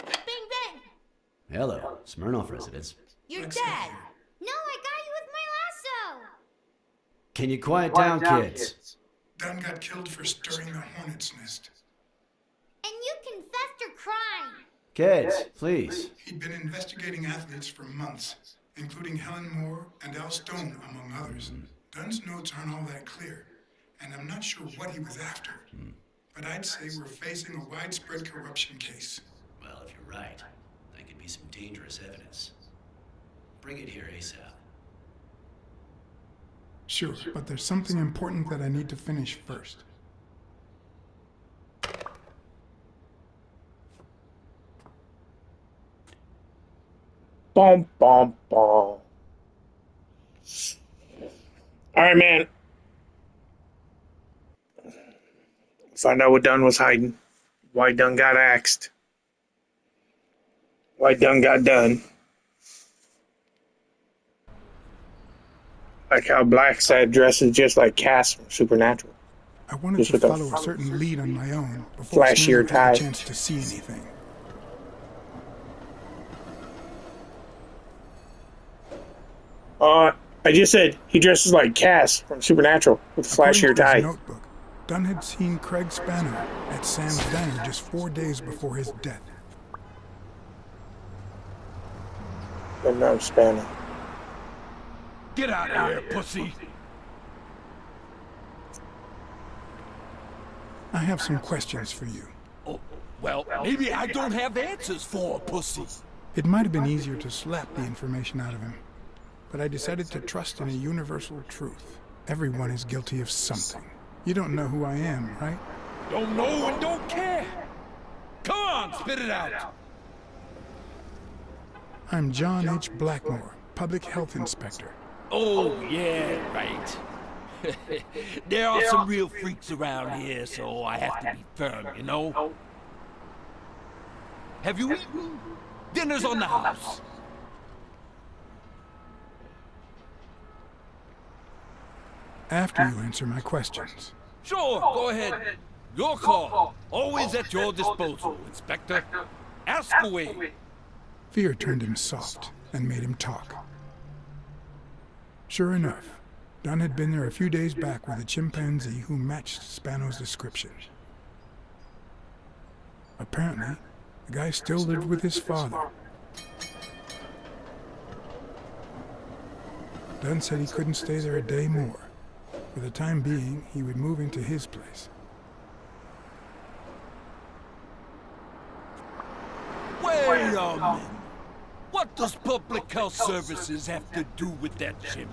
Bing bang! Hello, Smirnoff residence. You're dead! No, I got you with my lasso! Can you quiet down, kids? Dunn got killed for stirring the hornet's nest. And you confessed your crime! Kids, please. He'd been investigating athletes for months, including Helen Moore and Al Stone, among others. Dunn's notes aren't all that clear, and I'm not sure what he was after. But I'd say we're facing a widespread corruption case. Well, if you're right, that could be some dangerous evidence. Bring it here ASAP. Sure, but there's something important that I need to finish first. Bom, bom, bom. Alright, man. Find out what Dunn was hiding. Why Dunn got axed. Why Dunn got done. Like how Blacksad dresses just like Cass from Supernatural. I wanted Just to with a follow a certain lead on my own before flashier Smirnoff had a tie. chance to see anything. I just said he dresses like Cass from Supernatural with a flashier According to his tie. notebook, Dunn had seen Craig Spano at Sam's diner just 4 days before his death. But no Spano. Get out of here, pussy! I have some questions for you. Oh, well, maybe I don't have answers for a pussy. It might have been easier to slap the information out of him, but I decided to trust in a universal truth. Everyone is guilty of something. You don't know who I am, right? Don't know and don't care. Come on, spit it out. I'm John H. Blackmore, Public Health Inspector. Oh, yeah, right. There are some real freaks around here, so I have to be firm, you know? Have you eaten? Dinner's on the house. After you answer my questions. Sure, go ahead. Your call. Always at your disposal, Inspector. Ask away. Fear turned him soft and made him talk. Sure enough, Dunn had been there a few days back with a chimpanzee who matched Spano's description. Apparently, the guy still lived with his father. Dunn said he couldn't stay there a day more. For the time being, he would move into his place. Wait a minute. What does Public Health Services have to do with that chimp?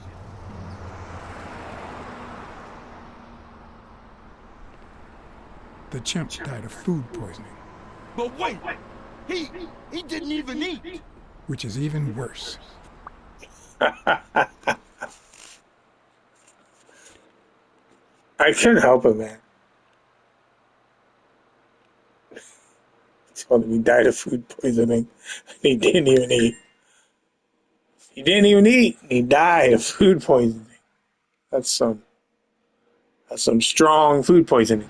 The chimp died of food poisoning, But wait, he didn't even eat. which is even worse. I couldn't help it, man. He told him he died of food poisoning. He didn't even eat. He didn't even eat. He died of food poisoning. That's some strong food poisoning.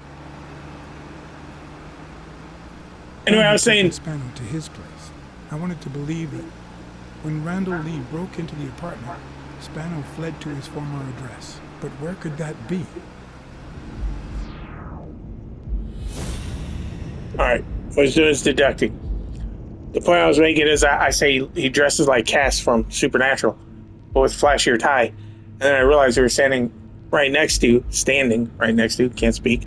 Anyway, I was saying, Spano to his place. I wanted to believe that when Randall Lee broke into the apartment, Spano fled to his former address. But where could that be? alright, was doing his deducting. The point I was making is I say he dresses like Cass from Supernatural, but with flashier tie. And then I realized we were standing right next to, can't speak,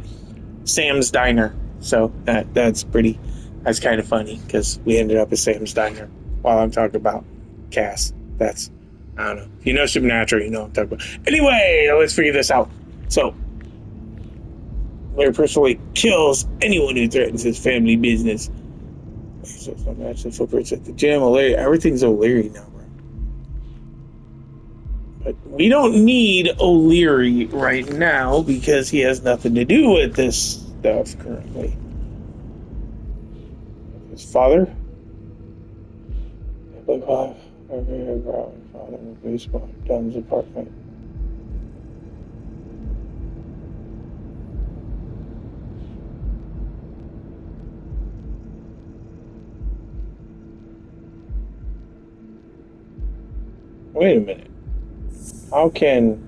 Sam's Diner. So that's kind of funny because we ended up at Sam's Diner while I'm talking about Cass. That's, I don't know. If you know Supernatural, you know what I'm talking about. Anyway, let's figure this out. So, Larry personally kills anyone who threatens his family business. So some match the footprints at the gym. O'Leary, everything's O'Leary now, bro. But we don't need O'Leary right now because he has nothing to do with this stuff currently. His father? Father in baseball, Dunn's apartment. Wait a minute. How can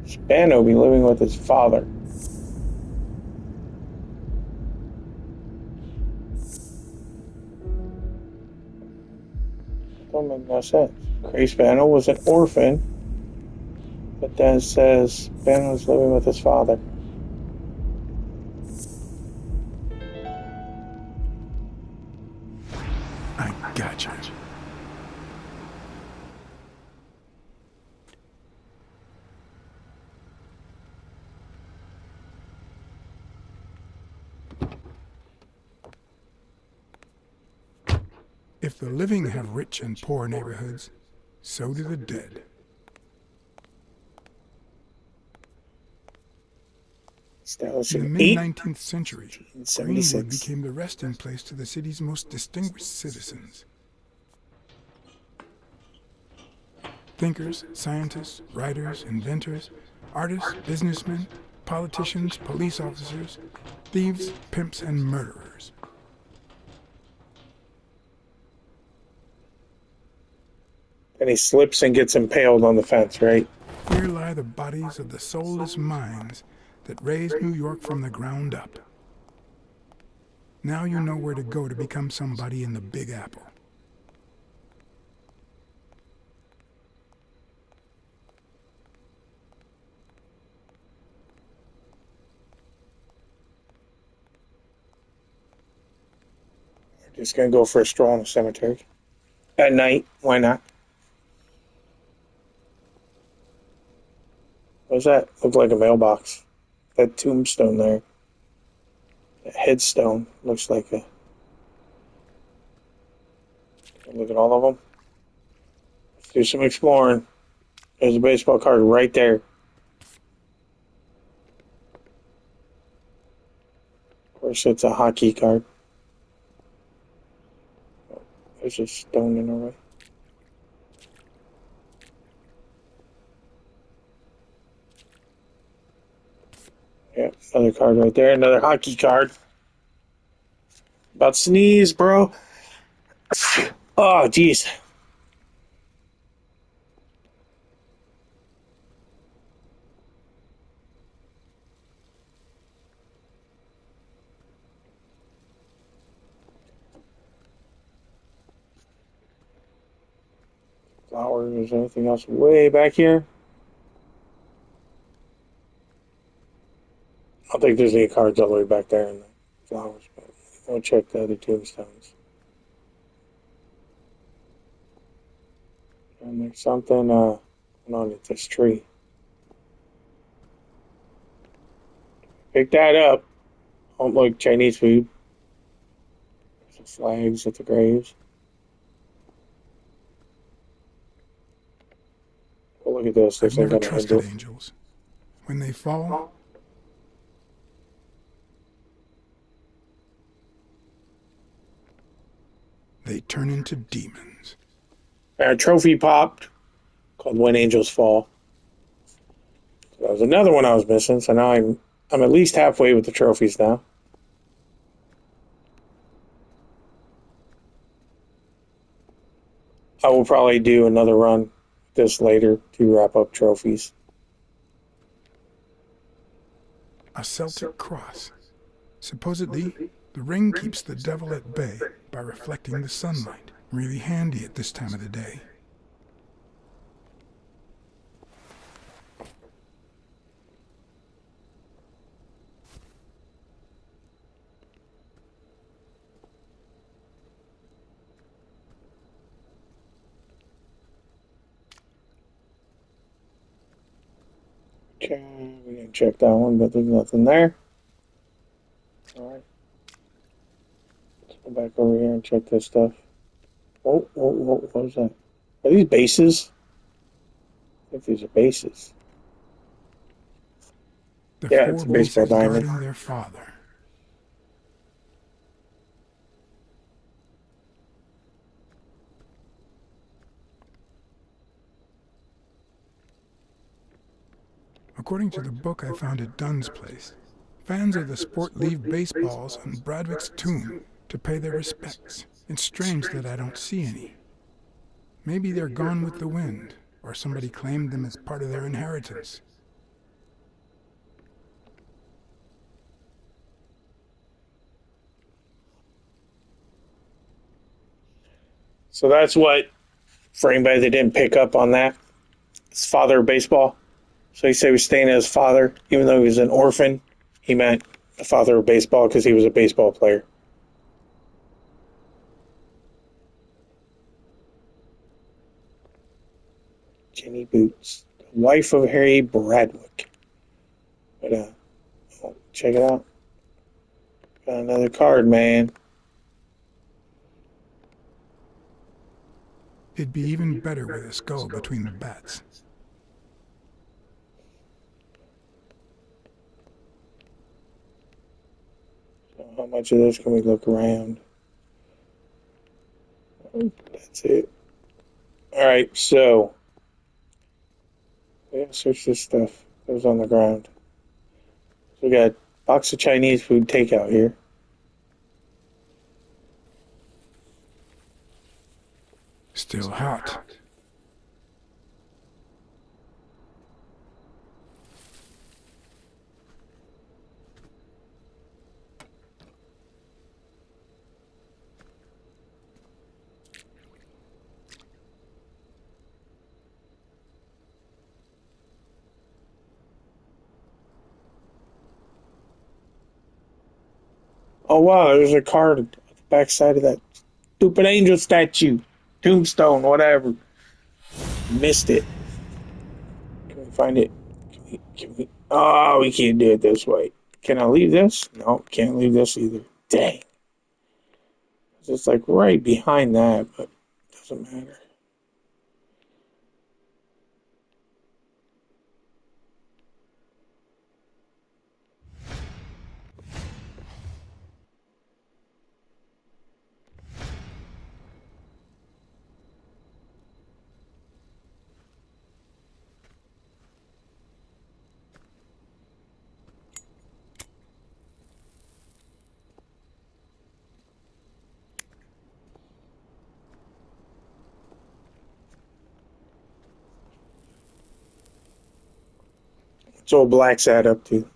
Spano be living with his father? Don't make no sense. Craig Spano was an orphan, but then it says Spano was living with his father. I gotcha. If the living have rich and poor neighborhoods, so do the dead. In the mid-19th century, Greenwood became the resting place to the city's most distinguished citizens. Thinkers, scientists, writers, inventors, artists, businessmen, politicians, police officers, thieves, pimps, and murderers. And he slips and gets impaled on the fence, right? Here lie the bodies of the soulless minds that raised New York from the ground up. Now you know where to go to become somebody in the Big Apple. We're just gonna go for a stroll in the cemetery. At night, why not? What does that look like? A mailbox. That tombstone there. That headstone looks like a... Look at all of them. Let's do some exploring. There's a baseball card right there. Of course, it's a hockey card. Oh, there's a stone in the way. Yeah, another card right there. Another hockey card. About to sneeze, bro. Oh, jeez. Flowers. Is there anything else way back here? I don't think there's any cards all the way back there in the flowers, but we'll check the other tombstones. And there's something going on at this tree. Pick that up. Don't like Chinese food. There's some flags at the graves. Oh, look at this. I've never trusted angels. When they fall, they turn into demons. Our trophy popped called When Angels Fall. So that was another one I was missing. So now I'm at least halfway with the trophies now. I will probably do another run this later to wrap up trophies. A Celtic cross. Supposedly, the ring keeps the devil at bay by reflecting the sunlight. Really handy at this time of the day. Okay, we didn't check that one, but there's nothing there. back over here and check this stuff. What was that? Are these bases? I think these are bases. The Yeah, four it's a baseball bases diamond. guarding their father. According to the book I found at Dunn's place, fans of the sport leave baseballs on Bradwick's tomb to pay their respects. It's strange that I don't see any. Maybe they're gone with the wind, or somebody claimed them as part of their inheritance. So that's what, for anybody that didn't pick up on that, his father of baseball. So he said he was staying at his father, even though he was an orphan. He meant the father of baseball because he was a baseball player. Jenny Boots, the wife of Harry Bradwick. But check it out. Got another card, man. It'd be even better with a skull between the bats. So how much of this can we look around? That's it. Alright, so yeah, search this stuff that was on the ground. So we got a box of Chinese food takeout here. Still hot. Oh wow, there's a card at the back side of that stupid angel statue. Tombstone, whatever. Missed it. Can we find it? Can we? Oh, we can't do it this way. Can I leave this? No, can't leave this either. Dang. It's like right behind that, but it doesn't matter. What's old Blacksad up to?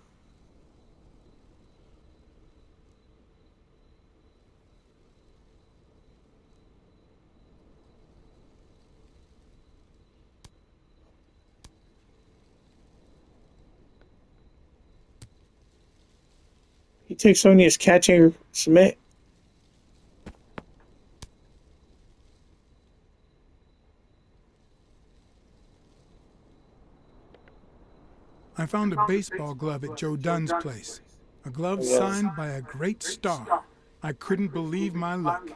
He takes Sonia's catching Submit. I found a baseball glove at Joe Dunn's place. A glove Yes. signed by a great star. I couldn't believe my luck.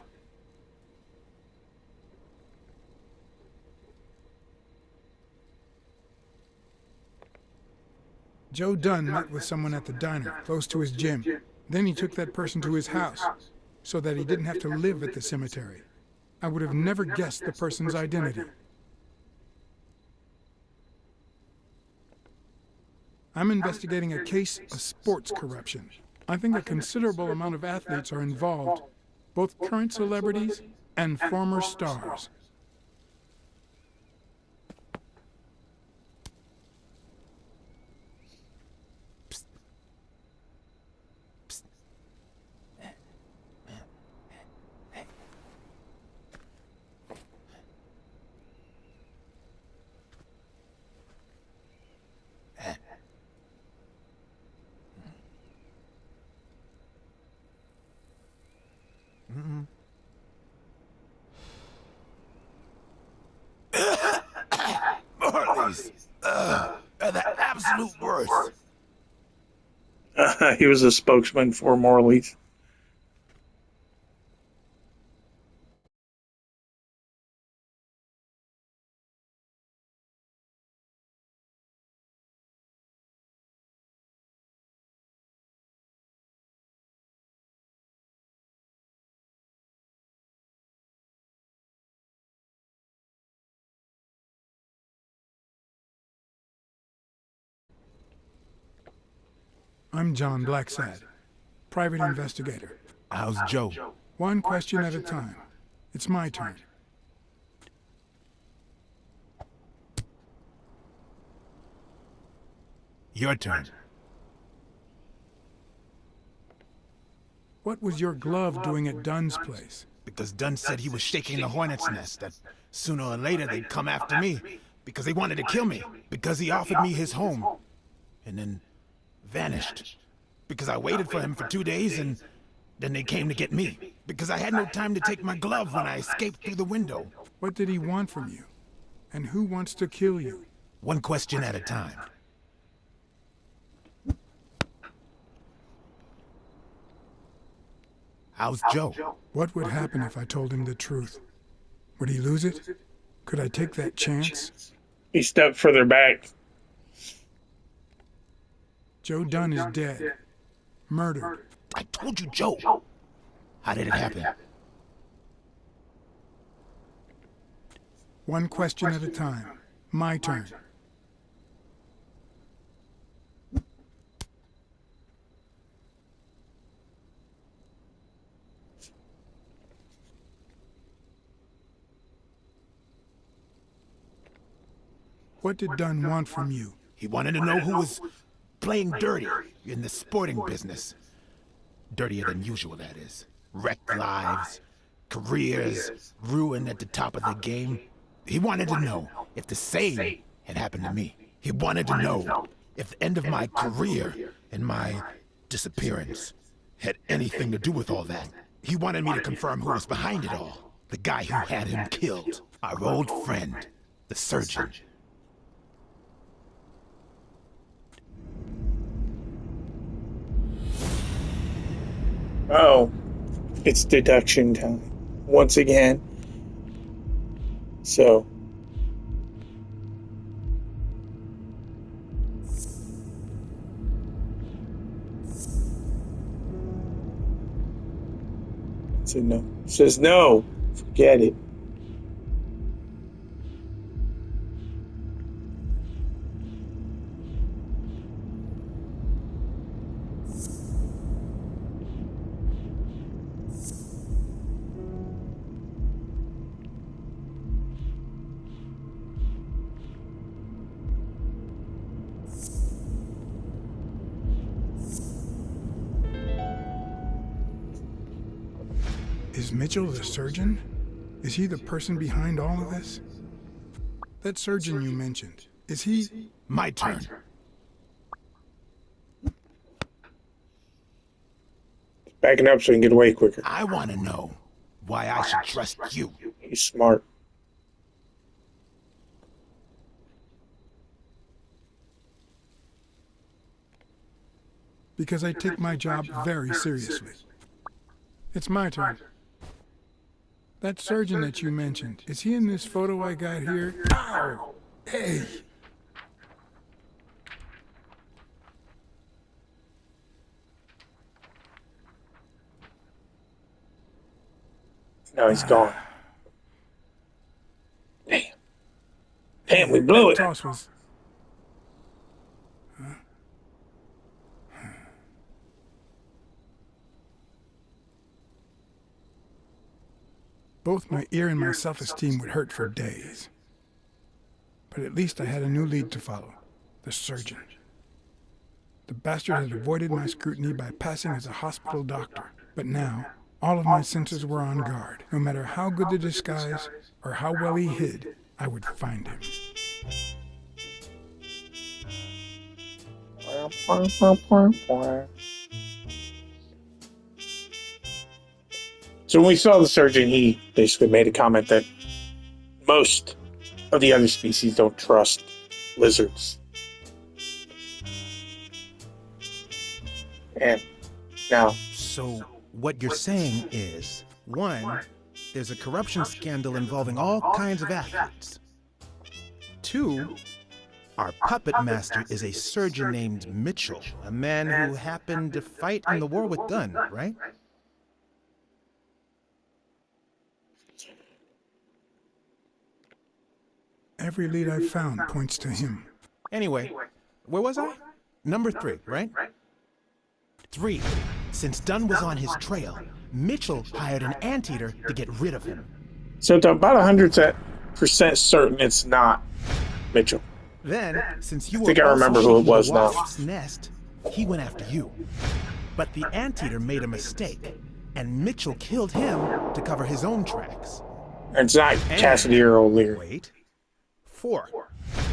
Joe Dunn met with someone at the diner, close to his gym. Then he took that person to his house, so that he didn't have to live at the cemetery. I would have never guessed the person's identity. I'm investigating a case of sports corruption. I think a considerable amount of athletes are involved, both current celebrities and former stars. Marley's. Are the absolute worst. He was a spokesman for Morley's. I'm John Blacksad, private investigator. How's Joe? One question at a time. It's my turn. Your turn. What was your glove doing at Dunn's place? Because Dunn said he was shaking the hornet's nest, that sooner or later they'd come after me. Because they wanted to kill me. Because he offered me his home. And then vanished. Because I waited for him for 2 days and then they came to get me. Because I had no time to take my glove when I escaped through the window. What did he want from you? And who wants to kill you? One question at a time. How's Joe? What would happen if I told him the truth? Would he lose it? Could I take that chance? He stepped further back. Joe Dunn is dead. Murdered. I told you, Joe. How did it happen? One question at a time. My turn. What did Dunn want from you? He wanted to know who was playing dirty in the sporting business. Dirtier than usual, that is. Wrecked lives, careers, ruined at the top of the game. He wanted to know if the same had happened to me. He wanted to know if the end of my career and my disappearance had anything to do with all that. He wanted me to confirm who was behind it all. The guy who had him killed. Our old friend, the surgeon. Oh, it's deduction time once again. So, no. Says no. Forget it. Is Mitchell the surgeon? Is he the person behind all of this? That surgeon you mentioned, is he... My turn. Backing up so he can get away quicker. I want to know why I should trust you. He's smart. Because I take my job very seriously. It's my turn. That surgeon that you mentioned, is he in this photo I got here? Ow! Hey! Now he's gone. Damn. Damn, we blew it. That toss was... Both my ear and my self-esteem would hurt for days. But at least I had a new lead to follow. The surgeon. The bastard had avoided my scrutiny by passing as a hospital doctor. But now, all of my senses were on guard. No matter how good the disguise, or how well he hid, I would find him. So when we saw the surgeon, he basically made a comment that most of the other species don't trust lizards. And now... So what you're saying is, one, there's a corruption scandal involving all kinds of athletes. Two, our puppet master is a surgeon named Mitchell, a man who happened to fight in the war with Dunn, right? Every lead I've found points to him. Anyway, where was I? Number 3, right? 3. Since Dunn was on his trail, Mitchell hired an anteater to get rid of him. So it's about 100% certain it's not Mitchell. Then, since you I think were I remember also who it shaking was the now. wasp's nest, he went after you. But the anteater made a mistake, and Mitchell killed him to cover his own tracks. It's not Cassidy or O'Leary. Wait. 4.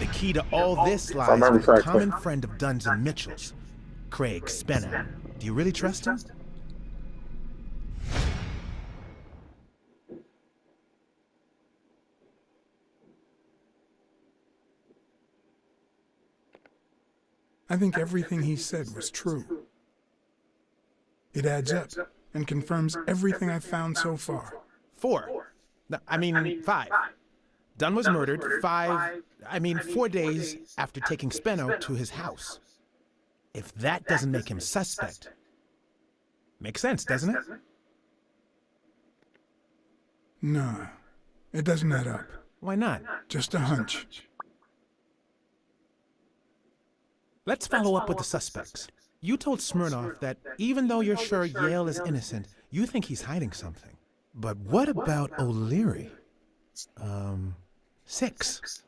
The key to all this I lies remember with a correctly. common friend of Dunn's and Mitchell's, Craig Spennow. Do you really trust him? I think everything he said was true. It adds up and confirms everything I've found so far. 4. No, I mean 5. Dunn was murdered 4 days after taking Spennow to his house. If that doesn't make him suspect, makes sense, doesn't it? No, it doesn't add up. Why not? Just a hunch. Let's follow up with the suspects. You told Smirnoff that even though you're sure Yale is innocent, you think he's hiding something. But what about O'Leary? 6.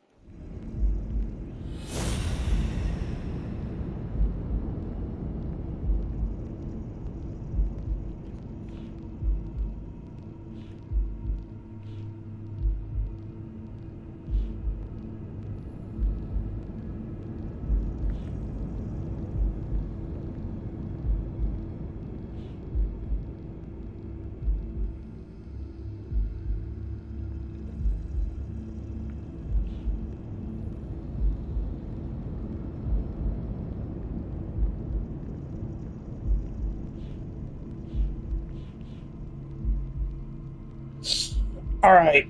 All right.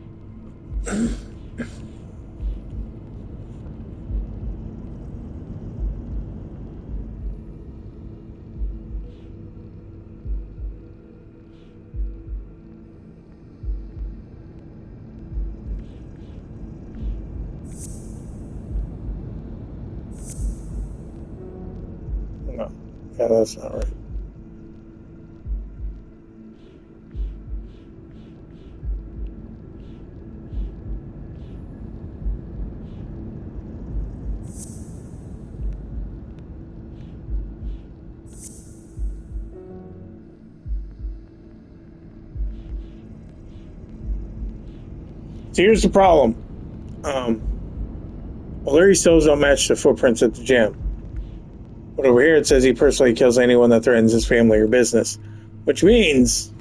No. Yeah, that's not right. So here's the problem. O'Leary stills don't match the footprints at the gym. But over here it says he personally kills anyone that threatens his family or business, which means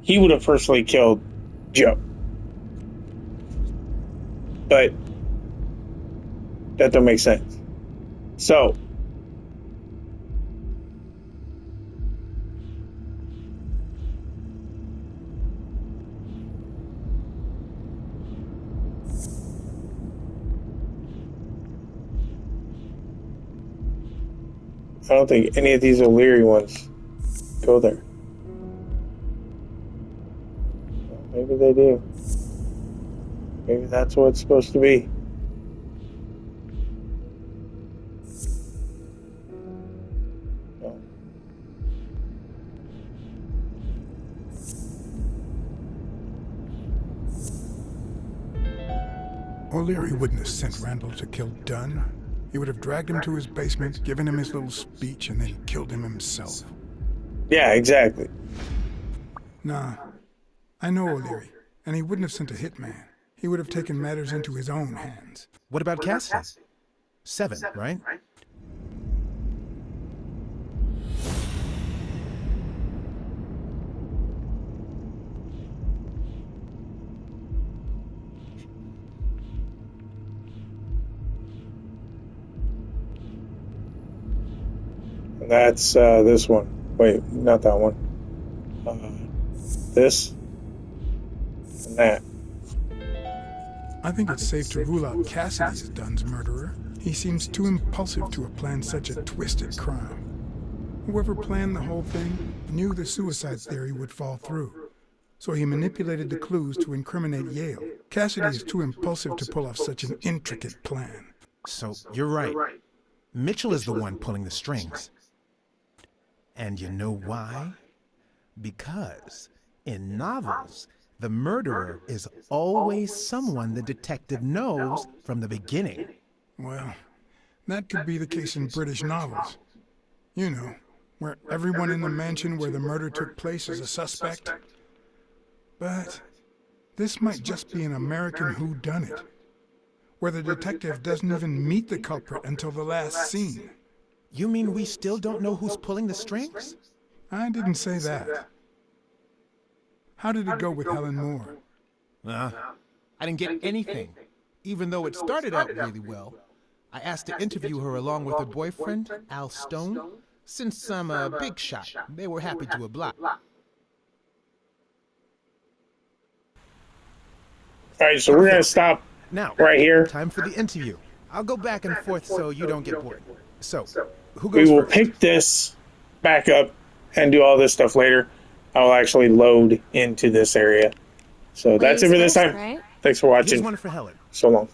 he would have personally killed Joe. But that don't make sense. So I don't think any of these O'Leary ones go there. Maybe they do. Maybe that's what it's supposed to be. No. O'Leary wouldn't have sent Randall to kill Dunn. He would have dragged him to his basement, given him his little speech, and then killed him himself. Yeah, exactly. Nah, I know O'Leary, and he wouldn't have sent a hitman. He would have taken matters into his own hands. What about Cassidy? 7, right? That's this one. Wait, not that one. This and that. I think it's safe to rule out Cassidy as Dunn's murderer. He seems too impulsive to have planned such a twisted crime. Whoever planned the whole thing knew the suicide theory would fall through, so he manipulated the clues to incriminate Yale. Cassidy is too impulsive to pull off such an intricate plan. So, you're right. Mitchell is the one pulling the strings. And you know why? Because in novels, the murderer is always someone the detective knows from the beginning. Well, that could be the case in British novels. You know, where everyone in the mansion where the murder took place is a suspect. But this might just be an American whodunit, where the detective doesn't even meet the culprit until the last scene. You mean we still don't know who's pulling the strings? I didn't say that. How did it go with Helen Moore? I didn't get anything, even though it started out really well. I asked to interview her along with her boyfriend, Al Stone. Since I'm a big shot, they were happy to oblige. All right, so we're going to stop Now, right here. time for the interview. I'll go back and forth so you don't get bored. So, who We goes will first? pick this back up and do all this stuff later. I'll actually load into this area. So that's it for this time. Right? Thanks for Here's watching. one for Helen. So long.